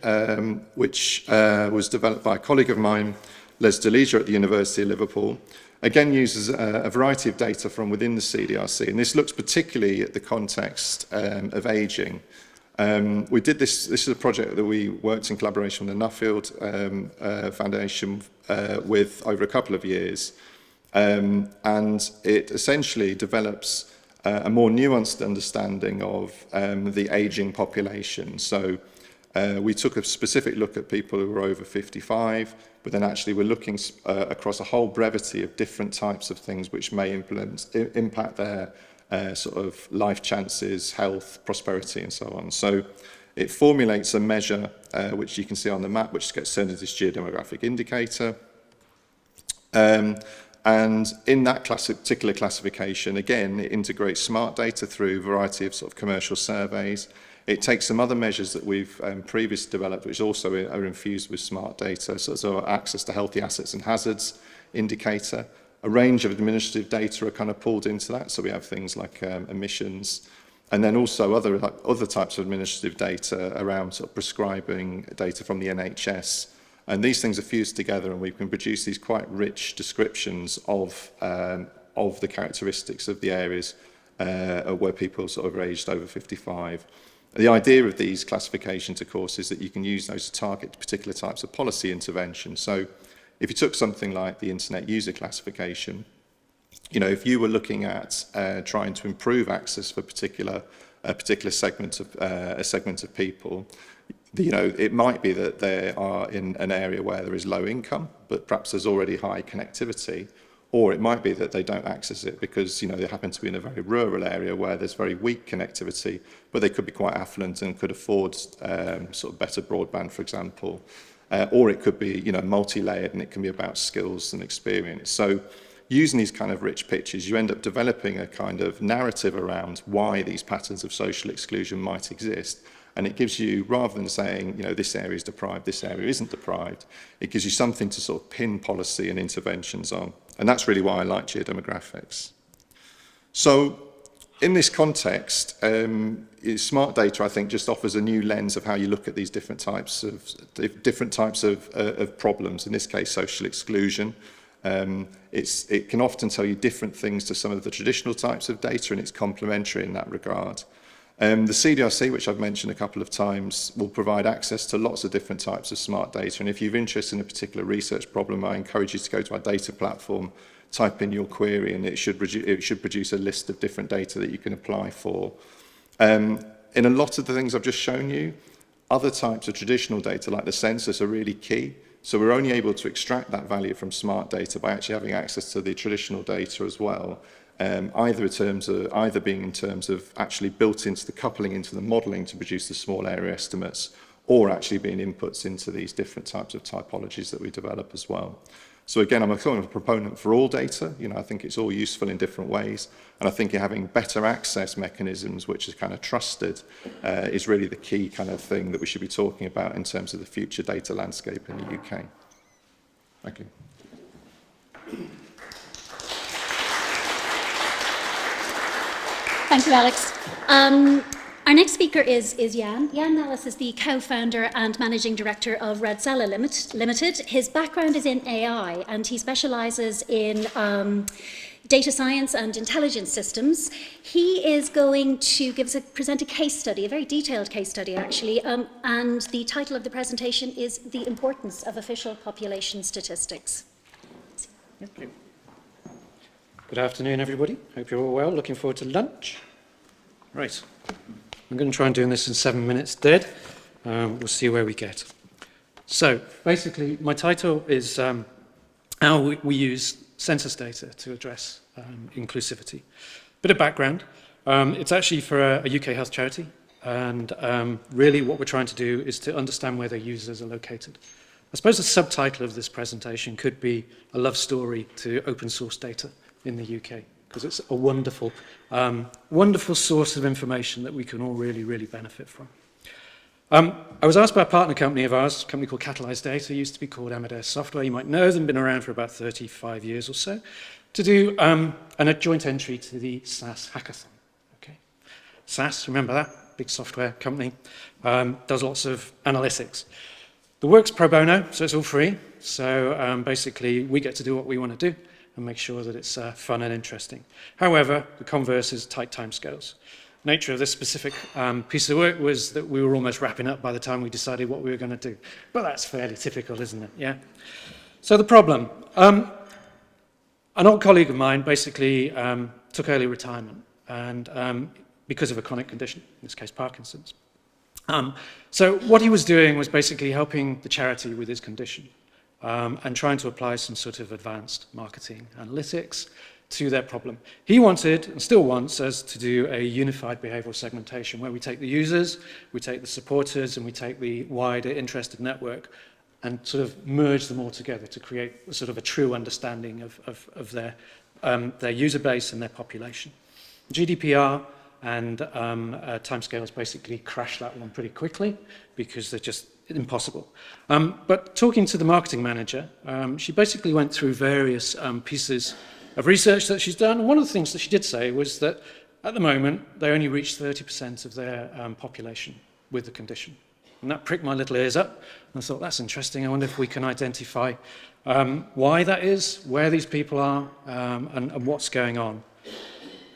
S8: which was developed by a colleague of mine, Les Delija at the University of Liverpool. Again, uses a variety of data from within the CDRC, and this looks particularly at the context of ageing. We did this is a project that we worked in collaboration with the Nuffield Foundation with over a couple of years, and it essentially develops a more nuanced understanding of the ageing population. So we took a specific look at people who were over 55, but then actually we're looking across a whole brevity of different types of things which may impact their sort of life chances, health, prosperity, and so on. So it formulates a measure, which you can see on the map, which gets turned into this geodemographic indicator. And in that particular classification, again, it integrates smart data through a variety of sort of commercial surveys. It takes some other measures that we've previously developed, which also are infused with smart data, so access to healthy assets and hazards indicator. A range of administrative data are kind of pulled into that, so we have things like emissions, and then also other types of administrative data around sort of prescribing data from the NHS. And these things are fused together, and we can produce these quite rich descriptions of the characteristics of the areas where people sort of are aged over 55. The idea of these classifications, of course, is that you can use those to target particular types of policy intervention. So if you took something like the Internet User Classification, if you were looking at trying to improve access for a particular segment of people, it might be that they are in an area where there is low income, but perhaps there's already high connectivity, Or it might be that they don't access it because, they happen to be in a very rural area where there's very weak connectivity, but they could be quite affluent and could afford sort of better broadband, for example. Or it could be, multi-layered, and it can be about skills and experience. So using these kind of rich pictures, you end up developing a kind of narrative around why these patterns of social exclusion might exist. And it gives you, rather than saying, this area is deprived, this area isn't deprived, it gives you something to sort of pin policy and interventions on. And that's really why I like geodemographics. So in this context, smart data, I think, just offers a new lens of how you look at these different types of problems, in this case, social exclusion. It can often tell you different things to some of the traditional types of data, and it's complementary in that regard. The CDRC, which I've mentioned a couple of times, will provide access to lots of different types of smart data. And if you're interested in a particular research problem, I encourage you to go to our data platform, type in your query, and it should produce a list of different data that you can apply for. In a lot of the things I've just shown you, other types of traditional data, like the census, are really key. So we're only able to extract that value from smart data by actually having access to the traditional data as well. Either being in terms of actually built into the coupling into the modelling to produce the small area estimates, or actually being inputs into these different types of typologies that we develop as well. So again, I'm a kind of a proponent for all data. I think it's all useful in different ways, and I think having better access mechanisms, which is kind of trusted, is really the key kind of thing that we should be talking about in terms of the future data landscape in the UK. Thank you.
S7: Thank you, Alex. Our next speaker is Jan. Jan Nellis is the co-founder and managing director of Redzella Limited. His background is in AI, and he specialises in data science and intelligence systems. He is going to present a case study, a very detailed case study, actually, and the title of the presentation is The Importance of Official Population Statistics.
S9: Thank you. Good afternoon, everybody. Hope you're all well. Looking forward to lunch. Right. I'm going to try and do this in 7 minutes dead. We'll see where we get. So, basically, my title is how we use census data to address inclusivity. Bit of background. It's actually for a UK health charity. And really what we're trying to do is to understand where their users are located. I suppose the subtitle of this presentation could be a love story to open source data in the UK, because it's a wonderful, wonderful source of information that we can all really, really benefit from. I was asked by a partner company of ours, a company called Catalyze Data, used to be called Amadeus Software, you might know them, been around for about 35 years or so, to do a joint entry to the SAS hackathon. Okay. SAS, remember that? Big software company, does lots of analytics. The work's pro bono, so it's all free. So basically, we get to do what we want to do and make sure that it's fun and interesting. However, the converse is tight timescales. Nature of this specific piece of work was that we were almost wrapping up by the time we decided what we were going to do. But that's fairly typical, isn't it? Yeah. So the problem. An old colleague of mine basically took early retirement, and because of a chronic condition, in this case Parkinson's. So what he was doing was basically helping the charity with his condition. And trying to apply some sort of advanced marketing analytics to their problem. He wanted, and still wants, us to do a unified behavioral segmentation where we take the users, we take the supporters, and we take the wider interested network and sort of merge them all together to create sort of a true understanding of their user base and their population. GDPR and timescales basically crash that one pretty quickly because they're just impossible. But talking to the marketing manager, she basically went through various pieces of research that she's done. And one of the things that she did say was that at the moment, they only reach 30% of their population with the condition. And that pricked my little ears up. And I thought, that's interesting. I wonder if we can identify why that is, where these people are, and what's going on.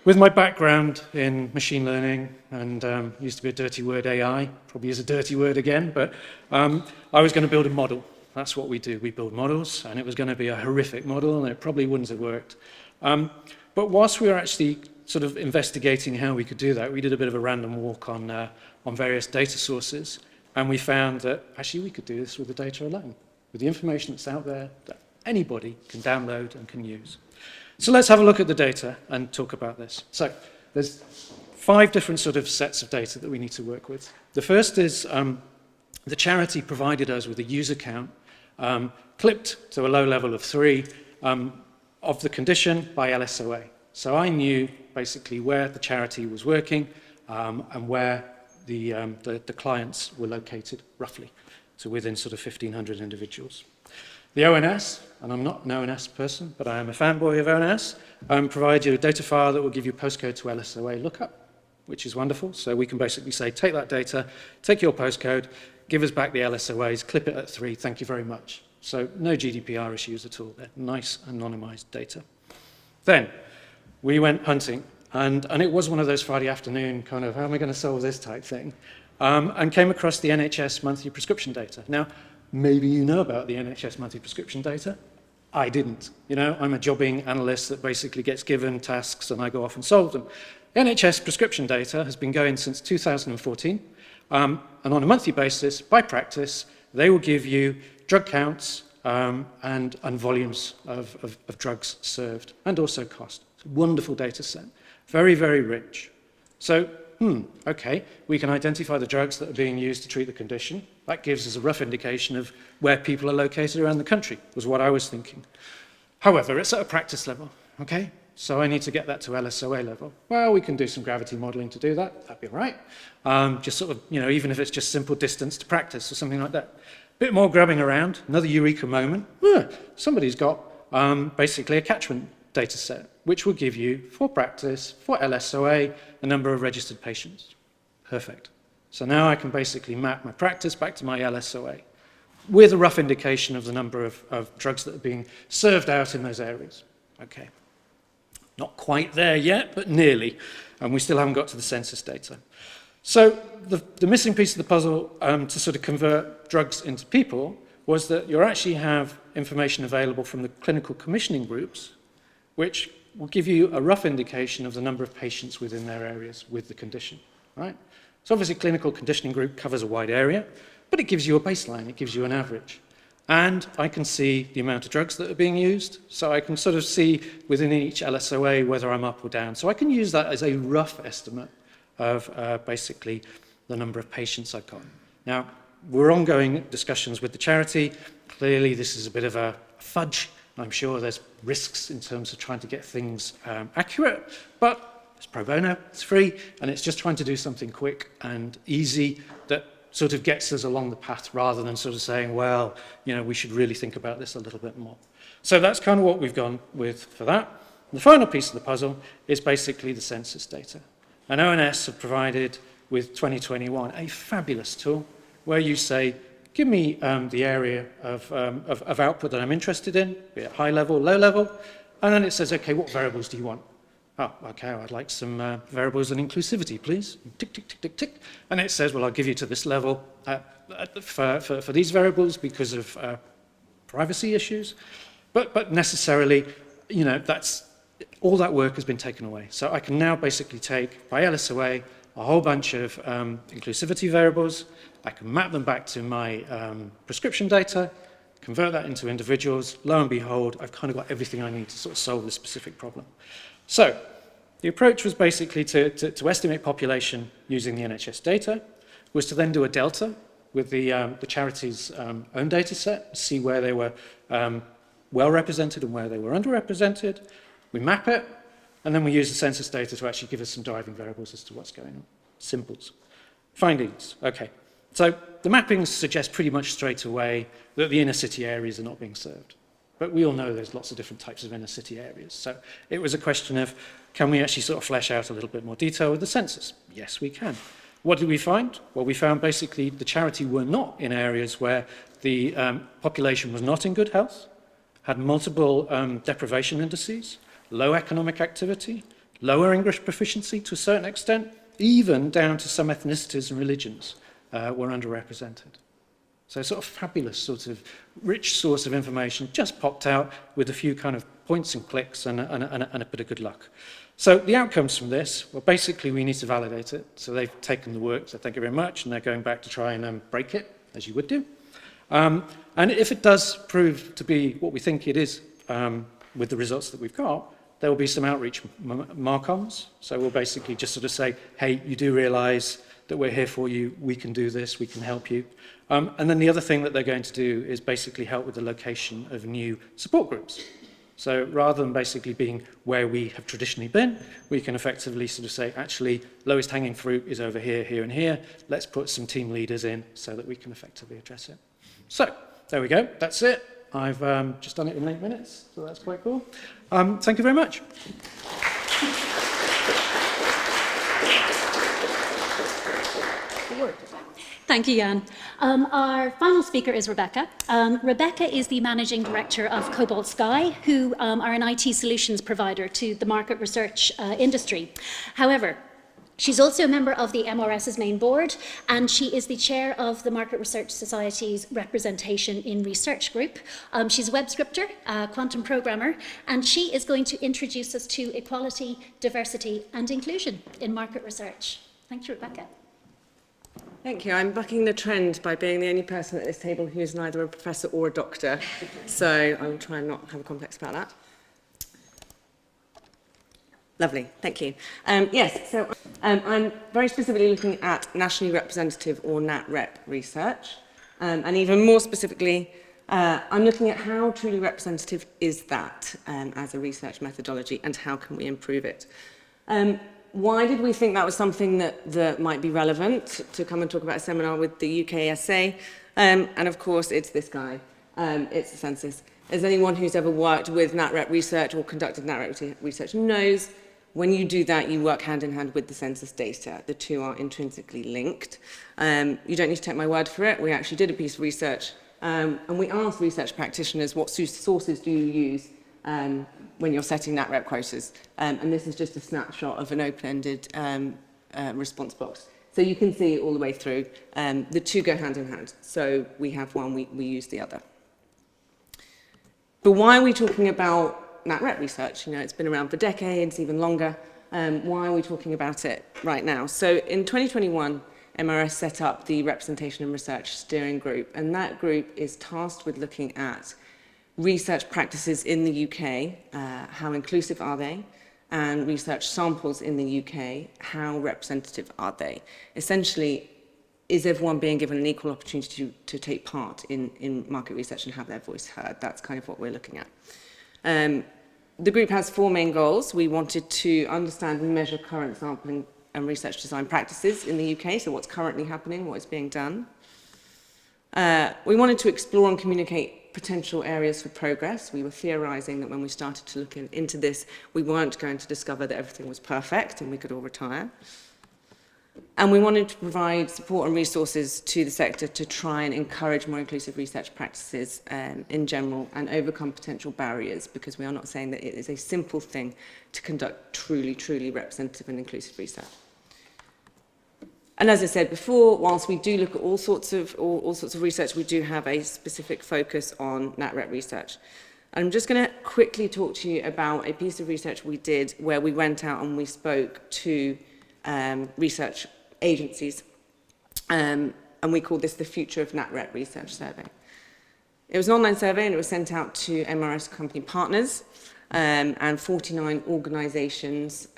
S9: With my background in machine learning and used to be a dirty word, AI, probably is a dirty word again, but I was going to build a model. That's what we do. We build models, and it was going to be a horrific model, and it probably wouldn't have worked. But whilst we were actually sort of investigating how we could do that, we did a bit of a random walk on various data sources, and we found that actually we could do this with the data alone. With the information that's out there, anybody can download and can use. So let's have a look at the data and talk about this. So there's 5 different sort of sets of data that we need to work with. The first is the charity provided us with a user count clipped to a low level of 3 of the condition by LSOA. So I knew basically where the charity was working and where the clients were located roughly, to within sort of 1,500 individuals. The ONS, and I'm not an ONS person, but I am a fanboy of ONS, provide you a data file that will give you postcode to LSOA lookup, which is wonderful. So we can basically say, take that data, take your postcode, give us back the LSOAs, clip it at 3, thank you very much. So no GDPR issues at all. They're nice anonymized data. Then we went hunting, and it was one of those Friday afternoon kind of, how am I going to solve this type thing, and came across the NHS monthly prescription data. Now, maybe you know about the NHS monthly prescription data. I didn't. You know, I'm a jobbing analyst that basically gets given tasks and I go off and solve them. The NHS prescription data has been going since 2014, and on a monthly basis, by practice, they will give you drug counts and volumes of drugs served, and also cost. It's a wonderful data set, very, very rich. So, okay, we can identify the drugs that are being used to treat the condition. That gives us a rough indication of where people are located around the country, was what I was thinking. However, it's at a practice level, okay? So I need to get that to LSOA level. Well, we can do some gravity modeling to do that. That'd be all right. Just sort of, you know, even if it's just simple distance to practice or something like that. Bit more grabbing around, another eureka moment. Somebody's got basically a catchment data set, which will give you, for practice, for LSOA, the number of registered patients. Perfect. So now I can basically map my practice back to my LSOA with a rough indication of the number of drugs that are being served out in those areas. Okay. Not quite there yet, but nearly. And we still haven't got to the census data. So the missing piece of the puzzle to sort of convert drugs into people was that you actually have information available from the clinical commissioning groups, which will give you a rough indication of the number of patients within their areas with the condition, right? So obviously clinical conditioning group covers a wide area, but it gives you a baseline, it gives you an average. And I can see the amount of drugs that are being used, so I can sort of see within each LSOA whether I'm up or down. So I can use that as a rough estimate of basically the number of patients I've got. Now, we're ongoing discussions with the charity. Clearly, this is a bit of a fudge. I'm sure there's risks in terms of trying to get things accurate, but it's pro bono, it's free, and it's just trying to do something quick and easy that sort of gets us along the path rather than sort of saying, well, you know, we should really think about this a little bit more. So that's kind of what we've gone with for that. And the final piece of the puzzle is basically the census data. And ONS have provided with 2021 a fabulous tool where you say, give me the area of output that I'm interested in, be it high level, low level, and then it says, okay, what variables do you want? Oh, okay, I'd like some variables and inclusivity, please. Tick, tick, tick, tick, tick. And it says, well, I'll give you to this level for these variables because of privacy issues. But necessarily, you know, that's all that work has been taken away. So I can now basically take, by LSOA, a whole bunch of inclusivity variables. I can map them back to my prescription data, convert that into individuals. Lo and behold, I've kind of got everything I need to sort of solve this specific problem. So the approach was basically to estimate population using the NHS data, was to then do a delta with the charity's own data set, see where they were well represented and where they were underrepresented. We map it, and then we use the census data to actually give us some driving variables as to what's going on. Simples. Findings. Okay. So the mappings suggest pretty much straight away that the inner city areas are not being served. But we all know there's lots of different types of inner city areas. So it was a question of, can we actually sort of flesh out a little bit more detail with the census? Yes, we can. What did we find? Well, we found basically the charity were not in areas where the population was not in good health, had multiple deprivation indices, low economic activity, lower English proficiency to a certain extent, even down to some ethnicities and religions were underrepresented. So sort of fabulous, sort of rich source of information just popped out with a few kind of points and clicks and a bit of good luck. So the outcomes from this, well, basically we need to validate it. So they've taken the work, so thank you very much, and they're going back to try and break it, as you would do. And if it does prove to be what we think it is with the results that we've got, there will be some outreach marcoms. So we'll basically just sort of say, hey, you do realise that we're here for you, we can do this, we can help you. And then the other thing that they're going to do is basically help with the location of new support groups. So rather than basically being where we have traditionally been, we can effectively sort of say, actually, lowest hanging fruit is over here, here and here. Let's put some team leaders in so that we can effectively address it. So there we go, that's it. I've just done it in 8 minutes, so that's quite cool. Thank you very much.
S7: Thank you, Jan. Our final speaker is Rebecca. Rebecca is the Managing Director of Cobalt Sky, who are an IT solutions provider to the market research industry. However, she's also a member of the MRS's main board, and she is the chair of the Market Research Society's representation in research group. She's a web scripter, quantum programmer, and she is going to introduce us to equality, diversity, and inclusion in market research. Thank you, Rebecca.
S10: Thank you. I'm bucking the trend by being the only person at this table who is neither a professor or a doctor, so I will try and not have a complex about that. Lovely, thank you. Yes, so I'm very specifically looking at nationally representative or NatRep research, and even more specifically, I'm looking at how truly representative is that as a research methodology, and how can we improve it. Why did we think that was something that might be relevant to come and talk about a seminar with the UKSA? And of course, it's this guy. It's the census. As anyone who's ever worked with NatRep research or conducted NatRep research knows, when you do that, you work hand in hand with the census data. The two are intrinsically linked. You don't need to take my word for it. We actually did a piece of research, and we asked research practitioners, what sources do you use when you're setting NatRep quotas? And this is just a snapshot of an open-ended response box. So you can see all the way through. The two go hand in hand. So we have one, we use the other. But why are we talking about NatRep research? You know, it's been around for decades, even longer. Why are we talking about it right now? So in 2021, MRS set up the Representation and Research Steering Group, and that group is tasked with looking at research practices in the UK, how inclusive are they, and research samples in the UK, how representative are they? Essentially, is everyone being given an equal opportunity to take part in market research and have their voice heard? That's kind of what we're looking at. The group has 4 main goals. We wanted to understand and measure current sampling and research design practices in the UK, so what's currently happening, what is being done. We wanted to explore and communicate potential areas for progress. We were theorising that when we started to look into this, we weren't going to discover that everything was perfect and we could all retire. And we wanted to provide support and resources to the sector to try and encourage more inclusive research practices in general and overcome potential barriers, because we are not saying that it is a simple thing to conduct truly, truly representative and inclusive research. And as I said before, whilst we do look at all sorts of research, we do have a specific focus on NatRep research. I'm just going to quickly talk to you about a piece of research we did where we went out and we spoke to research agencies, and we called this the Future of NatRep Research Survey. It was an online survey and it was sent out to MRS company partners, and 49 organisations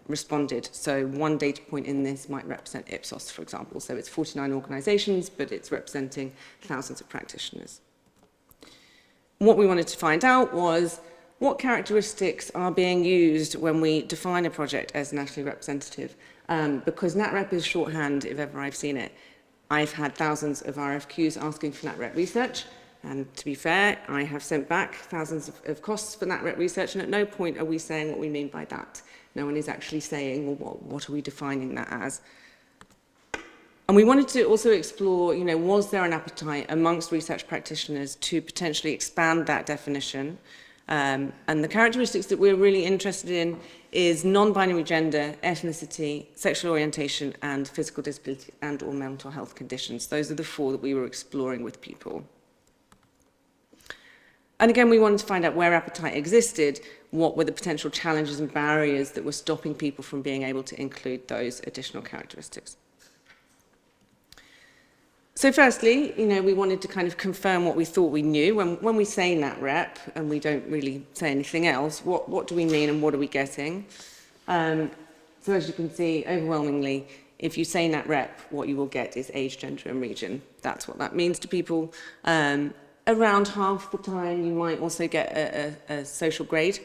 S10: responded. So one data point in this might represent Ipsos, for example. So it's 49 organisations, but it's representing thousands of practitioners. What we wanted to find out was what characteristics are being used when we define a project as nationally representative. Because NatRep is shorthand, if ever I've seen it. I've had thousands of RFQs asking for NatRep research. And to be fair, I have sent back thousands of costs for NatRep research, and at no point are we saying what we mean by that. No one is actually saying, well, what are we defining that as? And we wanted to also explore, you know, was there an appetite amongst research practitioners to potentially expand that definition? And the characteristics that we're really interested in is non-binary gender, ethnicity, sexual orientation, and physical disability and or mental health conditions. Those are the 4 that we were exploring with people. And again, we wanted to find out where appetite existed, what were the potential challenges and barriers that were stopping people from being able to include those additional characteristics. So firstly, we wanted to kind of confirm what we thought we knew. When we say NatRep, and we don't really say anything else, what do we mean and what are we getting? So as you can see, overwhelmingly, if you say NatRep, what you will get is age, gender and region. That's what that means to people. Around half the time, you might also get a social grade.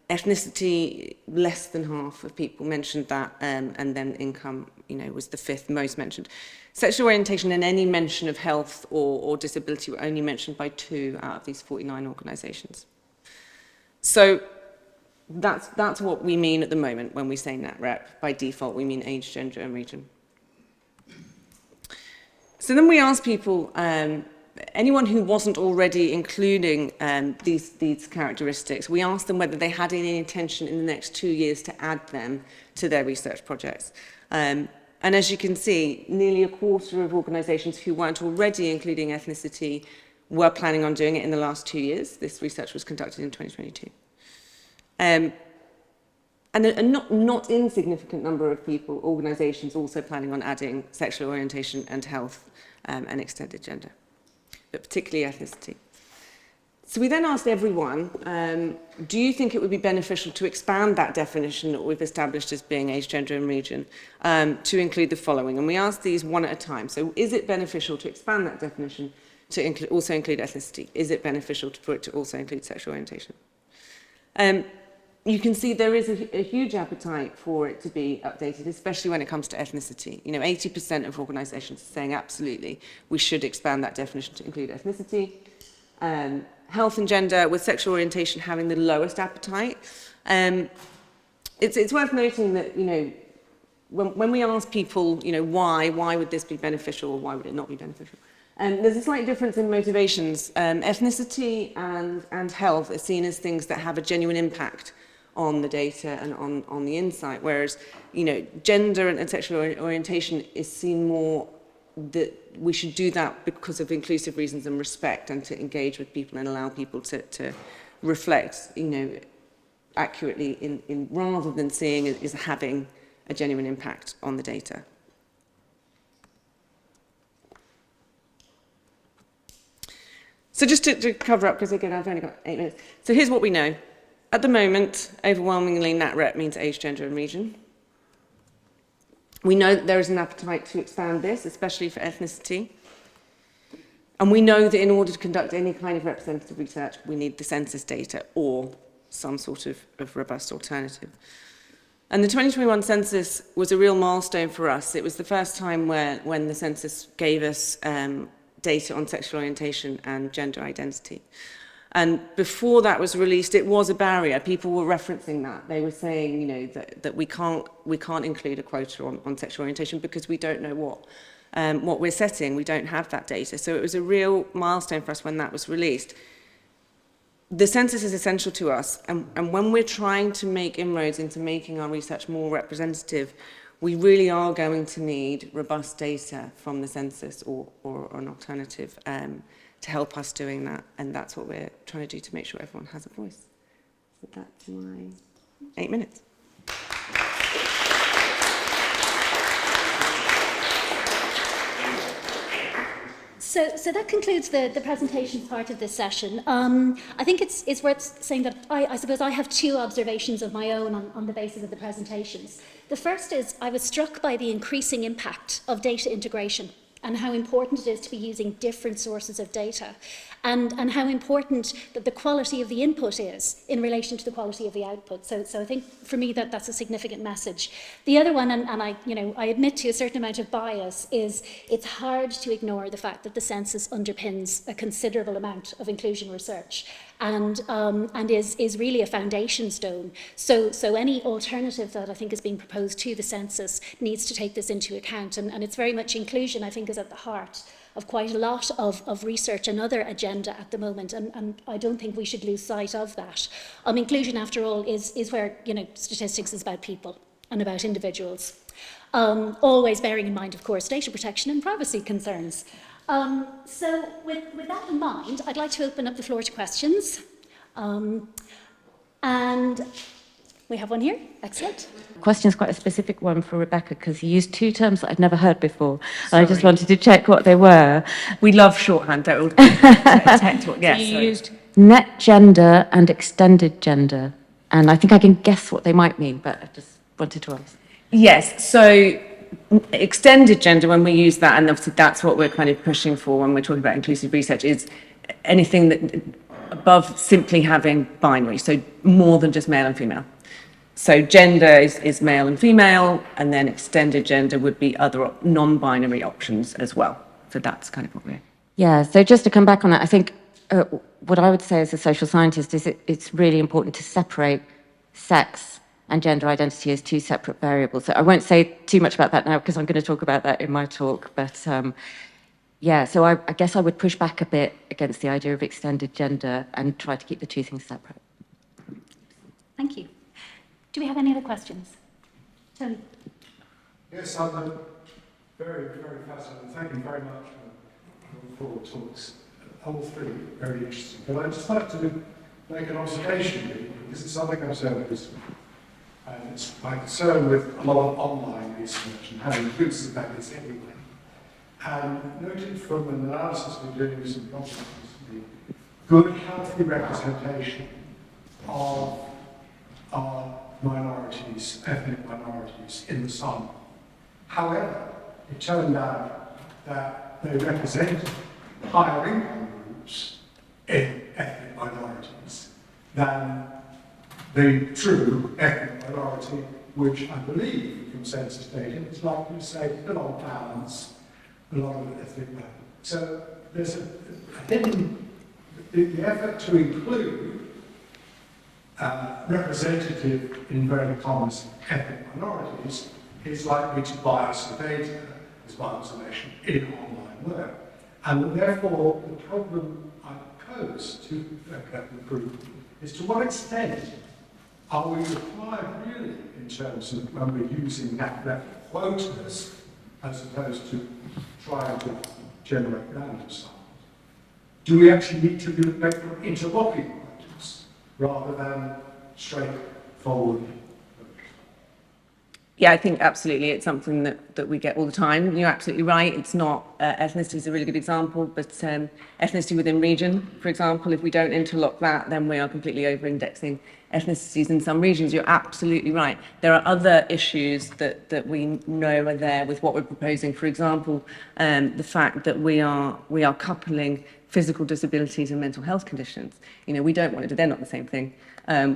S10: Ethnicity, less than half of people mentioned that, and then income, was the fifth most mentioned. Sexual orientation and any mention of health or disability were only mentioned by 2 out of these 49 organisations. So that's what we mean at the moment when we say NatRep. By default, we mean age, gender and region. So then we asked people, anyone who wasn't already including these characteristics, we asked them whether they had any intention in the next 2 years to add them to their research projects. And as you can see, nearly a quarter of organisations who weren't already including ethnicity were planning on doing it in the last 2 years. This research was conducted in 2022. And a not insignificant number of people, organisations also planning on adding sexual orientation and health and extended gender, but particularly ethnicity. So we then asked everyone, do you think it would be beneficial to expand that definition that we've established as being age, gender and region to include the following? And we asked these one at a time. So is it beneficial to expand that definition to also include ethnicity? Is it beneficial for it to also include sexual orientation? You can see there is a huge appetite for it to be updated, especially when it comes to ethnicity. 80% of organisations are saying absolutely, we should expand that definition to include ethnicity. Health and gender, with sexual orientation having the lowest appetite. It's worth noting that, when we ask people, why would this be beneficial or why would it not be beneficial? There's a slight difference in motivations. Ethnicity and health are seen as things that have a genuine impact on the data and on the insight, whereas, gender and sexual orientation is seen more that we should do that because of inclusive reasons and respect, and to engage with people and allow people to reflect, accurately in rather than seeing it as having a genuine impact on the data. So just to cover up, because again, I've only got 8 minutes. So here's what we know. At the moment, overwhelmingly, NatRep means age, gender and region. We know that there is an appetite to expand this, especially for ethnicity. And we know that in order to conduct any kind of representative research, we need the census data or some sort of robust alternative. And the 2021 census was a real milestone for us. It was the first time when the census gave us data on sexual orientation and gender identity. And before that was released, it was a barrier. People were referencing that. They were saying, that we can't include a quota on sexual orientation because we don't know what we're setting. We don't have that data. So it was a real milestone for us when that was released. The census is essential to us, and when we're trying to make inroads into making our research more representative, we really are going to need robust data from the census or an alternative to help us doing that, and that's what we're trying to do to make sure everyone has a voice. So that's my 8 minutes.
S7: So that concludes the presentation part of this session. I think it's worth saying that I suppose I have 2 observations of my own on the basis of the presentations. The first is I was struck by the increasing impact of data integration and how important it is to be using different sources of data, and how important that the quality of the input is in relation to the quality of the output. So I think for me that's a significant message. The other one, and I admit to a certain amount of bias, is it's hard to ignore the fact that the census underpins a considerable amount of inclusion research, and is really a foundation stone. So any alternative that I think is being proposed to the census needs to take this into account, and it's very much inclusion, I think, is at the heart of quite a lot of research and other agenda at the moment, and I don't think we should lose sight of that. Inclusion, after all, is where, statistics is about people and about individuals. Always bearing in mind, of course, data protection and privacy concerns. So with that in mind, I'd like to open up the floor to questions. And We have one here. Excellent.
S11: Question is quite a specific one for Rebecca because you used two terms that I'd never heard before. I just wanted to check what they were.
S10: We love shorthand. That will protect what. Yes.
S11: So you used net gender and extended gender, and I think I can guess what they might mean, but I just wanted to ask.
S10: Yes. So extended gender, when we use that, and obviously that's what we're kind of pushing for when we're talking about inclusive research, is anything that above simply having binary, so more than just male and female. So gender is male and female, and then extended gender would be other non-binary options as well. So that's kind of what we're...
S11: Yeah, so just to come back on that, I think what I would say as a social scientist is it's really important to separate sex and gender identity as two separate variables. So I won't say too much about that now because I'm going to talk about that in my talk, but yeah, so I guess I would push back a bit against the idea of extended gender and try to keep the two things separate.
S7: Thank you. Do we have any other questions? Tony?
S1: Yes, I'm very, very fascinating. Thank you very much for the talks. All three very interesting. But I'd just like to make an observation, really, because it's something I've observed recently. And it's my concern with a lot of online research and how inclusive that is anyway. And noted from an analysis we're doing with some conferences recently, good, healthy representation of our minorities, ethnic minorities in the Sun. However, it turned out that they represented higher income groups in ethnic minorities than the true ethnic minority, which I believe from census data is likely to say, but on balance, a lot of ethnic minorities. So there's a hidden, the effort to include representative, in inverted commas, ethnic minorities is likely to bias the data, is my observation, in online work. And therefore, the problem I pose to that group is to what extent are we required really in terms of when we're using that quotas as opposed to trying to generate random samples? Do we actually need to make them interlocking quotas rather than straightforward?
S10: Yeah, I think absolutely it's something that we get all the time. You're absolutely right. It's not, ethnicity is a really good example, but ethnicity within region, for example, if we don't interlock that, then we are completely over-indexing ethnicities in some regions. You're absolutely right. There are other issues that we know are there with what we're proposing. For example, the fact that we are coupling physical disabilities and mental health conditions. You know, we don't want to do, they're not the same thing.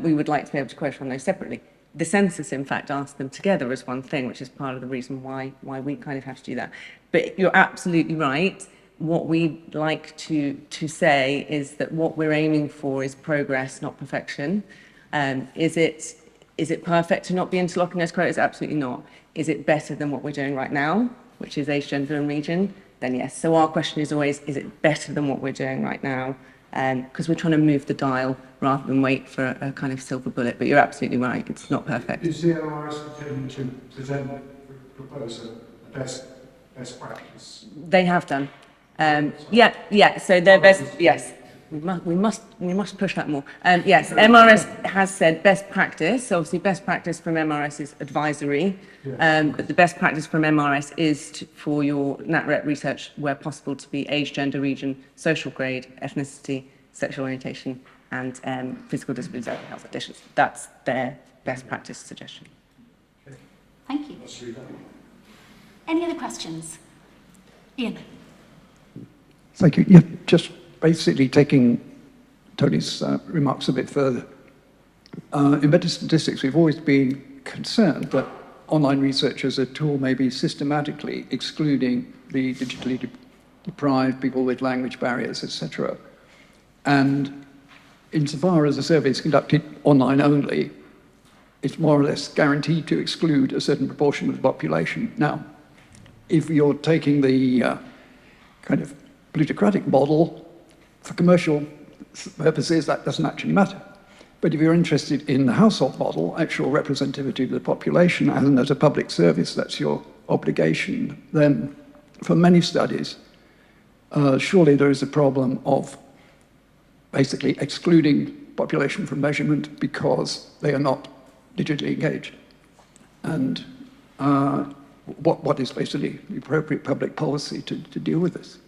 S10: We would like to be able to quote on those separately. The census, in fact, asked them together as one thing, which is part of the reason why we kind of have to do that. But you're absolutely right. What we'd like to say is that what we're aiming for is progress, not perfection. Is it perfect to not be interlocking those quotas? Absolutely not. Is it better than what we're doing right now, which is age, gender, and region? Then yes. So our question is always, is it better than what we're doing right now? Because we're trying to move the dial rather than wait for a kind of silver bullet. But you're absolutely right, it's not perfect.
S1: Is the MRS intending to present, propose a best practice?
S10: They have done. Yeah, so their best, yes. We must push that more. Yes, MRS has said best practice. Obviously, best practice from MRS is advisory, but the best practice from MRS is for your NatRep research, where possible, to be age, gender, region, social grade, ethnicity, sexual orientation, and physical disability and health conditions. That's their best practice suggestion.
S7: Thank you. Any other questions? Ian.
S4: Thank you. Yeah, just basically taking Tony's remarks a bit further. In meta statistics, we've always been concerned that online research as a tool may be systematically excluding the digitally deprived, people with language barriers, etc. And insofar as the survey is conducted online only, it's more or less guaranteed to exclude a certain proportion of the population. Now, if you're taking the kind of plutocratic model, for commercial purposes, that doesn't actually matter. But if you're interested in the household model, actual representativity of the population, and as a public service, that's your obligation, then for many studies, surely there is a problem of basically excluding population from measurement because they are not digitally engaged. And what is basically the appropriate public policy to deal with this?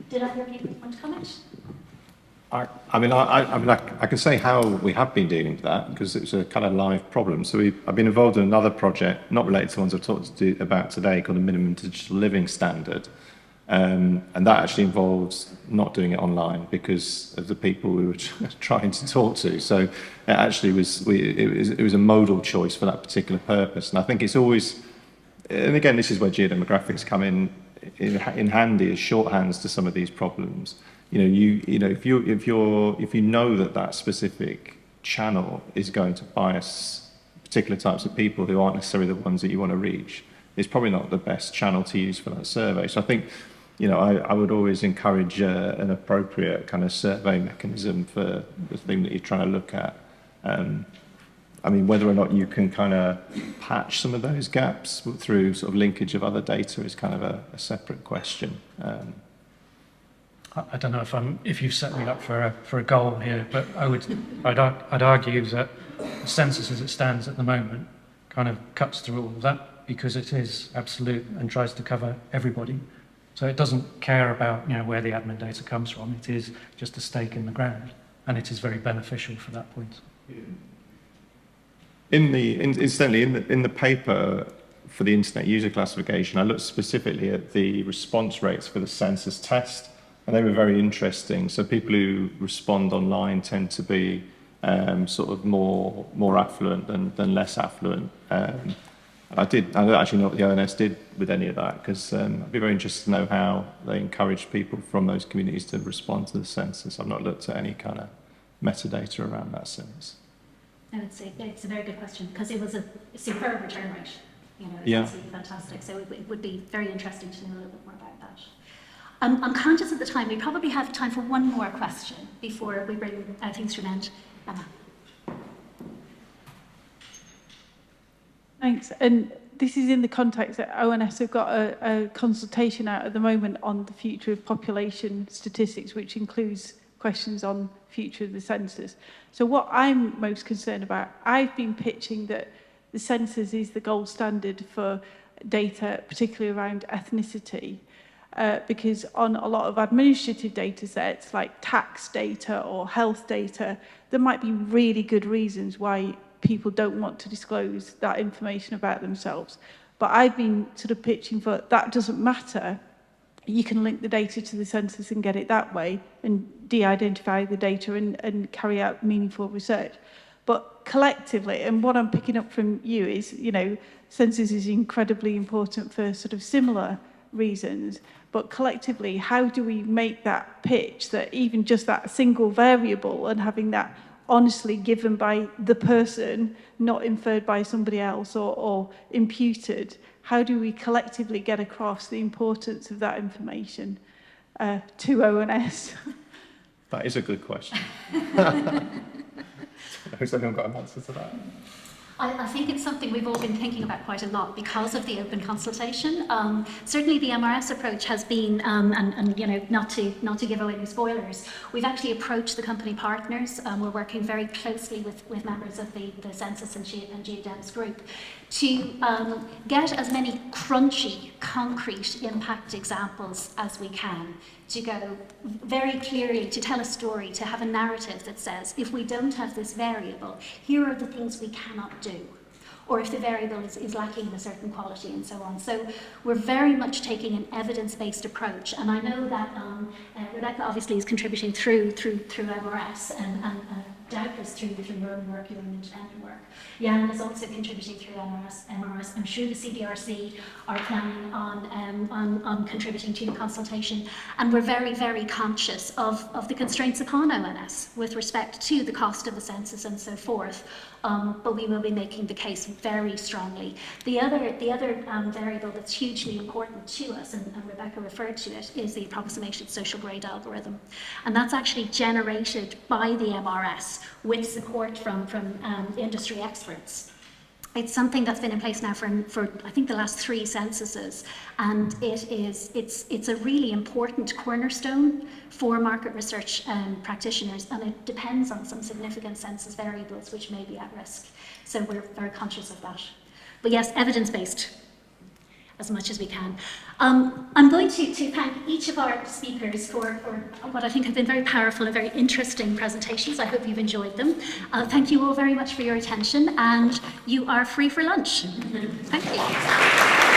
S7: Did other people want to comment?
S8: I can say how we have been dealing with that because it's a kind of live problem. So I've been involved in another project, not related to the ones I've talked about today, called the Minimum Digital Living Standard. And that actually involves not doing it online because of the people we were trying to talk to. So it actually was a modal choice for that particular purpose. And I think it's always, and again, this is where geodemographics come in handy as shorthands to some of these problems. If you know that specific channel is going to bias particular types of people who aren't necessarily the ones that you want to reach, it's probably not the best channel to use for that survey. So I think, I would always encourage an appropriate kind of survey mechanism for the thing that you're trying to look at. Whether or not you can kind of patch some of those gaps through sort of linkage of other data is kind of a separate question.
S9: I don't know if you've set me up for a goal here, but I'd argue that the census as it stands at the moment kind of cuts through all of that because it is absolute and tries to cover everybody. So it doesn't care about where the admin data comes from. It is just a stake in the ground, and it is very beneficial for that point.
S8: Incidentally, in the paper for the internet user classification, I looked specifically at the response rates for the census test, and they were very interesting. So people who respond online tend to be sort of more affluent than less affluent. I don't actually know what the ONS did with any of that because I'd be very interested to know how they encouraged people from those communities to respond to the census. I've not looked at any kind of metadata around that since.
S7: I would say it's a very good question because it was a superb return rate. It's absolutely fantastic. So it would be very interesting to know a little bit more about that. I'm conscious of the time. We probably have time for one more question before we bring things to an end. Emma.
S2: Thanks. And this is in the context that ONS have got a consultation out at the moment on the future of population statistics, which includes questions on future of the census. So what I'm most concerned about, I've been pitching that the census is the gold standard for data, particularly around ethnicity, because on a lot of administrative data sets like tax data or health data, there might be really good reasons why people don't want to disclose that information about themselves. But I've been sort of pitching for that doesn't matter. You can link the data to the census and get it that way and de-identify the data and carry out meaningful research. But collectively, and what I'm picking up from you is, census is incredibly important for sort of similar reasons, but collectively, how do we make that pitch that even just that single variable and having that honestly given by the person, not inferred by somebody else or imputed, how do we collectively get across the importance of that information to ONS?
S8: That is a good question. Has anyone got an answer to that?
S7: I think it's something we've all been thinking about quite a lot because of the open consultation. Certainly the MRS approach has been, not to give away any spoilers, we've actually approached the company partners. We're working very closely with members of the Census and Geodems group to get as many crunchy, concrete impact examples as we can, to go very clearly, to tell a story, to have a narrative that says, if we don't have this variable, here are the things we cannot do. Or if the variable is lacking a certain quality and so on. So we're very much taking an evidence-based approach. And I know that Rebecca obviously is contributing through MRS and doubtless through your own work, your own independent work. Jan is also contributing through MRS. I'm sure the CBRC are planning on contributing to the consultation. And we're very, very conscious of the constraints upon ONS with respect to the cost of the census and so forth. But we will be making the case very strongly. The other variable that's hugely important to us, and Rebecca referred to it, is the approximation social grade algorithm. And that's actually generated by the MRS with support from industry experts. It's something that's been in place now for I think the last 3 censuses, and it's a really important cornerstone for market research practitioners, and it depends on some significant census variables which may be at risk. So we're very conscious of that. But yes, evidence-based as much as we can. I'm going to thank each of our speakers for what I think have been very powerful and very interesting presentations. I hope you've enjoyed them. Thank you all very much for your attention, and you are free for lunch. Thank you.